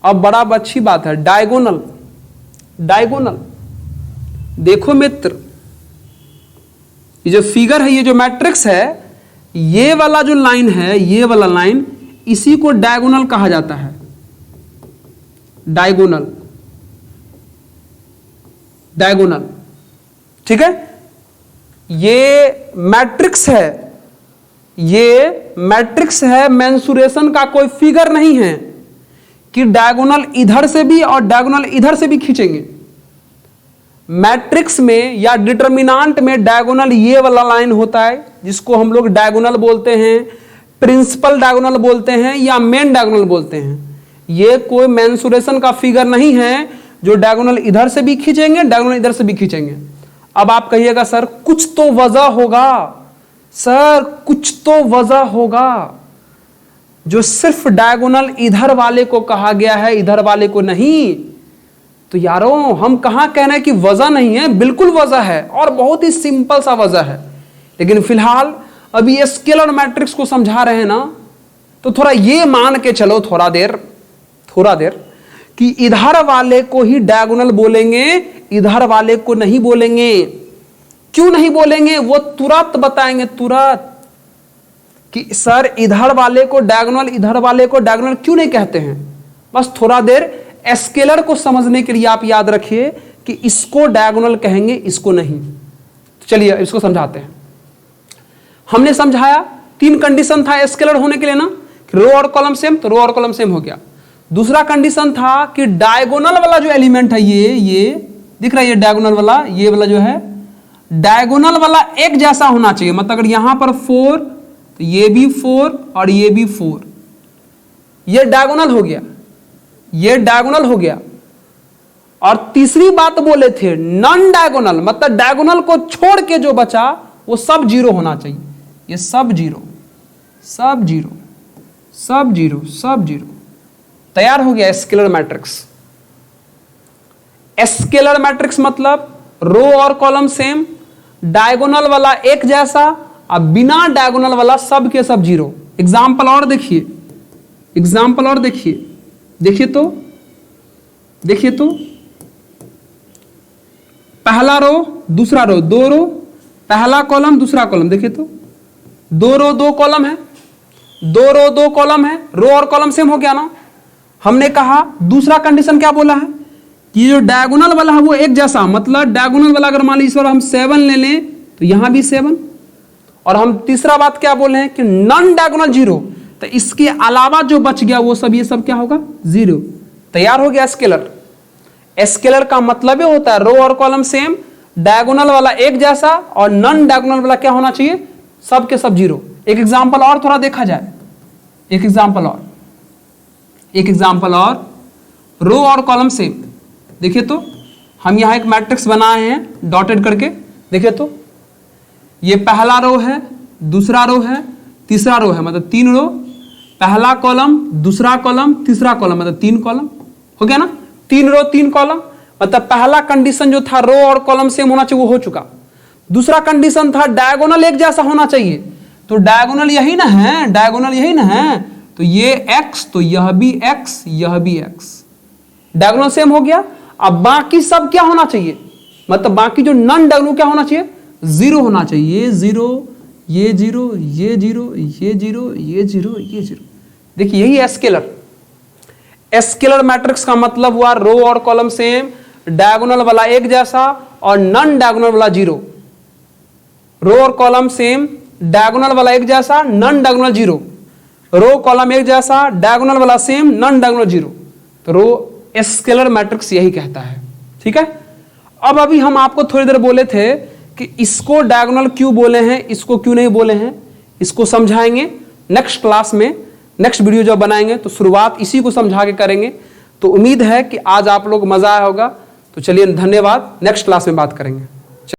अब बड़ा अच्छी बात है, डायगोनल। देखो मित्र, ये जो फिगर है, ये जो मैट्रिक्स है, ये वाला जो लाइन है, ये वाला लाइन, इसी को डायगोनल कहा जाता है। डायगोनल, डायगोनल, ठीक है। ये मैट्रिक्स है, ये मैट्रिक्स है, मेंसुरेशन का कोई फिगर नहीं है कि डायगोनल इधर से भी और डायगोनल इधर से भी खींचेंगे। मैट्रिक्स में या डिटरमिनेंट में डायगोनल ये वाला लाइन होता है, जिसको हम लोग डायगोनल बोलते हैं, प्रिंसिपल डायगोनल बोलते हैं या मेन डायगोनल बोलते हैं। ये कोई मेंसुरेशन का फिगर नहीं है जो डायगोनल इधर से भी खींचेंगे, डायगोनल इधर से भी खींचेंगे। अब आप कहिएगा सर कुछ तो वजह होगा, सर कुछ तो वजह होगा, जो सिर्फ डायगोनल इधर वाले को कहा गया है, इधर वाले को नहीं। तो यारों हम कहां कह रहे हैं कि वजह नहीं है, बिल्कुल वजह है और बहुत ही सिंपल सा वजह है। लेकिन फिलहाल अभी ये स्केलर मैट्रिक्स को समझा रहे हैं ना, तो थोड़ा ये मान के चलो थोड़ा देर कि इधर वाले को ही डायगोनल बोलेंगे, इधर वाले को नहीं बोलेंगे। क्यों नहीं बोलेंगे वो तुरंत बताएंगे, तुरंत, कि सर इधर वाले को डायगोनल, इधर वाले को डायगोनल क्यों नहीं कहते हैं। बस थोड़ा देर स्केलर को समझने के लिए आप याद रखिए कि इसको डायगोनल कहेंगे, इसको नहीं। तो चलिए इसको समझाते हैं। हमने समझाया 3 कंडीशन था स्केलर होने के लिए ना, रो और कॉलम सेम, तो रो और कॉलम सेम हो गया। दूसरा कंडीशन था कि डायगोनल वाला जो एलिमेंट है, ये दिख रहा है, ये डायगोनल वाला, ये वाला जो है डायगोनल वाला एक जैसा होना चाहिए। मतलब अगर यहां पर 4 तो ये भी 4 और ये भी 4, ये डायगोनल हो गया, ये डायगोनल हो गया। और तीसरी बात बोले थे नॉन डायगोनल, मतलब डायगोनल को छोड़ के जो बचा वो सब जीरो होना चाहिए। ये सब जीरो, सब जीरो, सब जीरो, सब जीरो, तैयार हो गया स्केलर मैट्रिक्स। स्केलर मैट्रिक्स मतलब रो और कॉलम सेम, डायगोनल वाला एक जैसा, अब बिना डायगोनल वाला सब के सब जीरो। एग्जाम्पल और देखिए, एग्जाम्पल और देखिए, देखिए तो, देखिए तो, पहला रो दूसरा रो, 2 रो, पहला कॉलम दूसरा कॉलम, देखिए तो 2 रो 2 कॉलम है, 2 रो 2 कॉलम है, रो और कॉलम सेम हो गया ना। हमने कहा दूसरा कंडीशन क्या बोला है कि जो डायगोनल वाला है वो एक जैसा, मतलब डायगोनल वाला अगर मान लीजिए इस बार हम 7 ले लें तो यहां भी 7। और हम तीसरा बात क्या बोले हैं कि नॉन डायगोनल जीरो, तो इसके अलावा जो बच गया वो सब, ये सब क्या होगा, जीरो। तैयार हो गया स्केलर। स्केलर का मतलब ये होता है रो और कॉलम सेम, डायगोनल वाला एक जैसा और नॉन डायगोनल वाला क्या होना चाहिए, सब के सब जीरो। एक एग्जांपल और थोड़ा देखा जाए, एक एग्जांपल और, एक एग्जांपल और, रो और कॉलम सेम। देखिए तो हम यहां एक मैट्रिक्स बनाए हैं डॉटेड करके, देखिए तो ये पहला रो है, दूसरा रो है, तीसरा रो है, मतलब 3 रो, पहला कॉलम दूसरा कॉलम तीसरा कॉलम, मतलब 3 कॉलम हो गया ना। 3 रो 3 कॉलम, मतलब पहला कंडीशन जो था रो और कॉलम सेम होना चाहिए वो हो चुका। दूसरा कंडीशन था डायगोनल एक जैसा होना चाहिए, तो डायगोनल यही ना है, डायगोनल यही ना है, तो ये x, तो यह भी x, यह भी x, डायगोनल सेम हो गया। अब बाकी सब क्या होना चाहिए, मतलब बाकी जो नॉन डायगोनल क्या होना चाहिए, जीरो होना चाहिए। ये जीरो, ये जीरो, ये जीरो, ये जीरो, ये जीरो, ये जीरो। देखिए यही है स्केलर। स्केलर मैट्रिक्स का मतलब हुआ रो और कॉलम सेम, डायगोनल वाला एक जैसा और नॉन डायगोनल वाला जीरो। रो और कॉलम सेम, डायगोनल वाला एक जैसा, non diagonal zero. Row column एक जैसा, डायगोनल वाला सेम, नॉन डायगोनल जीरो। तो रो स्केलर मैट्रिक्स यही कहता है, ठीक है। अब अभी हम आपको थोड़ी देर बोले थे कि इसको डायगोनल क्यों बोले हैं, इसको क्यों नहीं बोले हैं, इसको समझाएंगे नेक्स्ट क्लास में। नेक्स्ट वीडियो जब बनाएंगे तो शुरुआत इसी को समझा के करेंगे। तो उम्मीद है कि आज आप लोग मजा आया होगा। तो चलिए धन्यवाद, नेक्स्ट क्लास में बात करेंगे।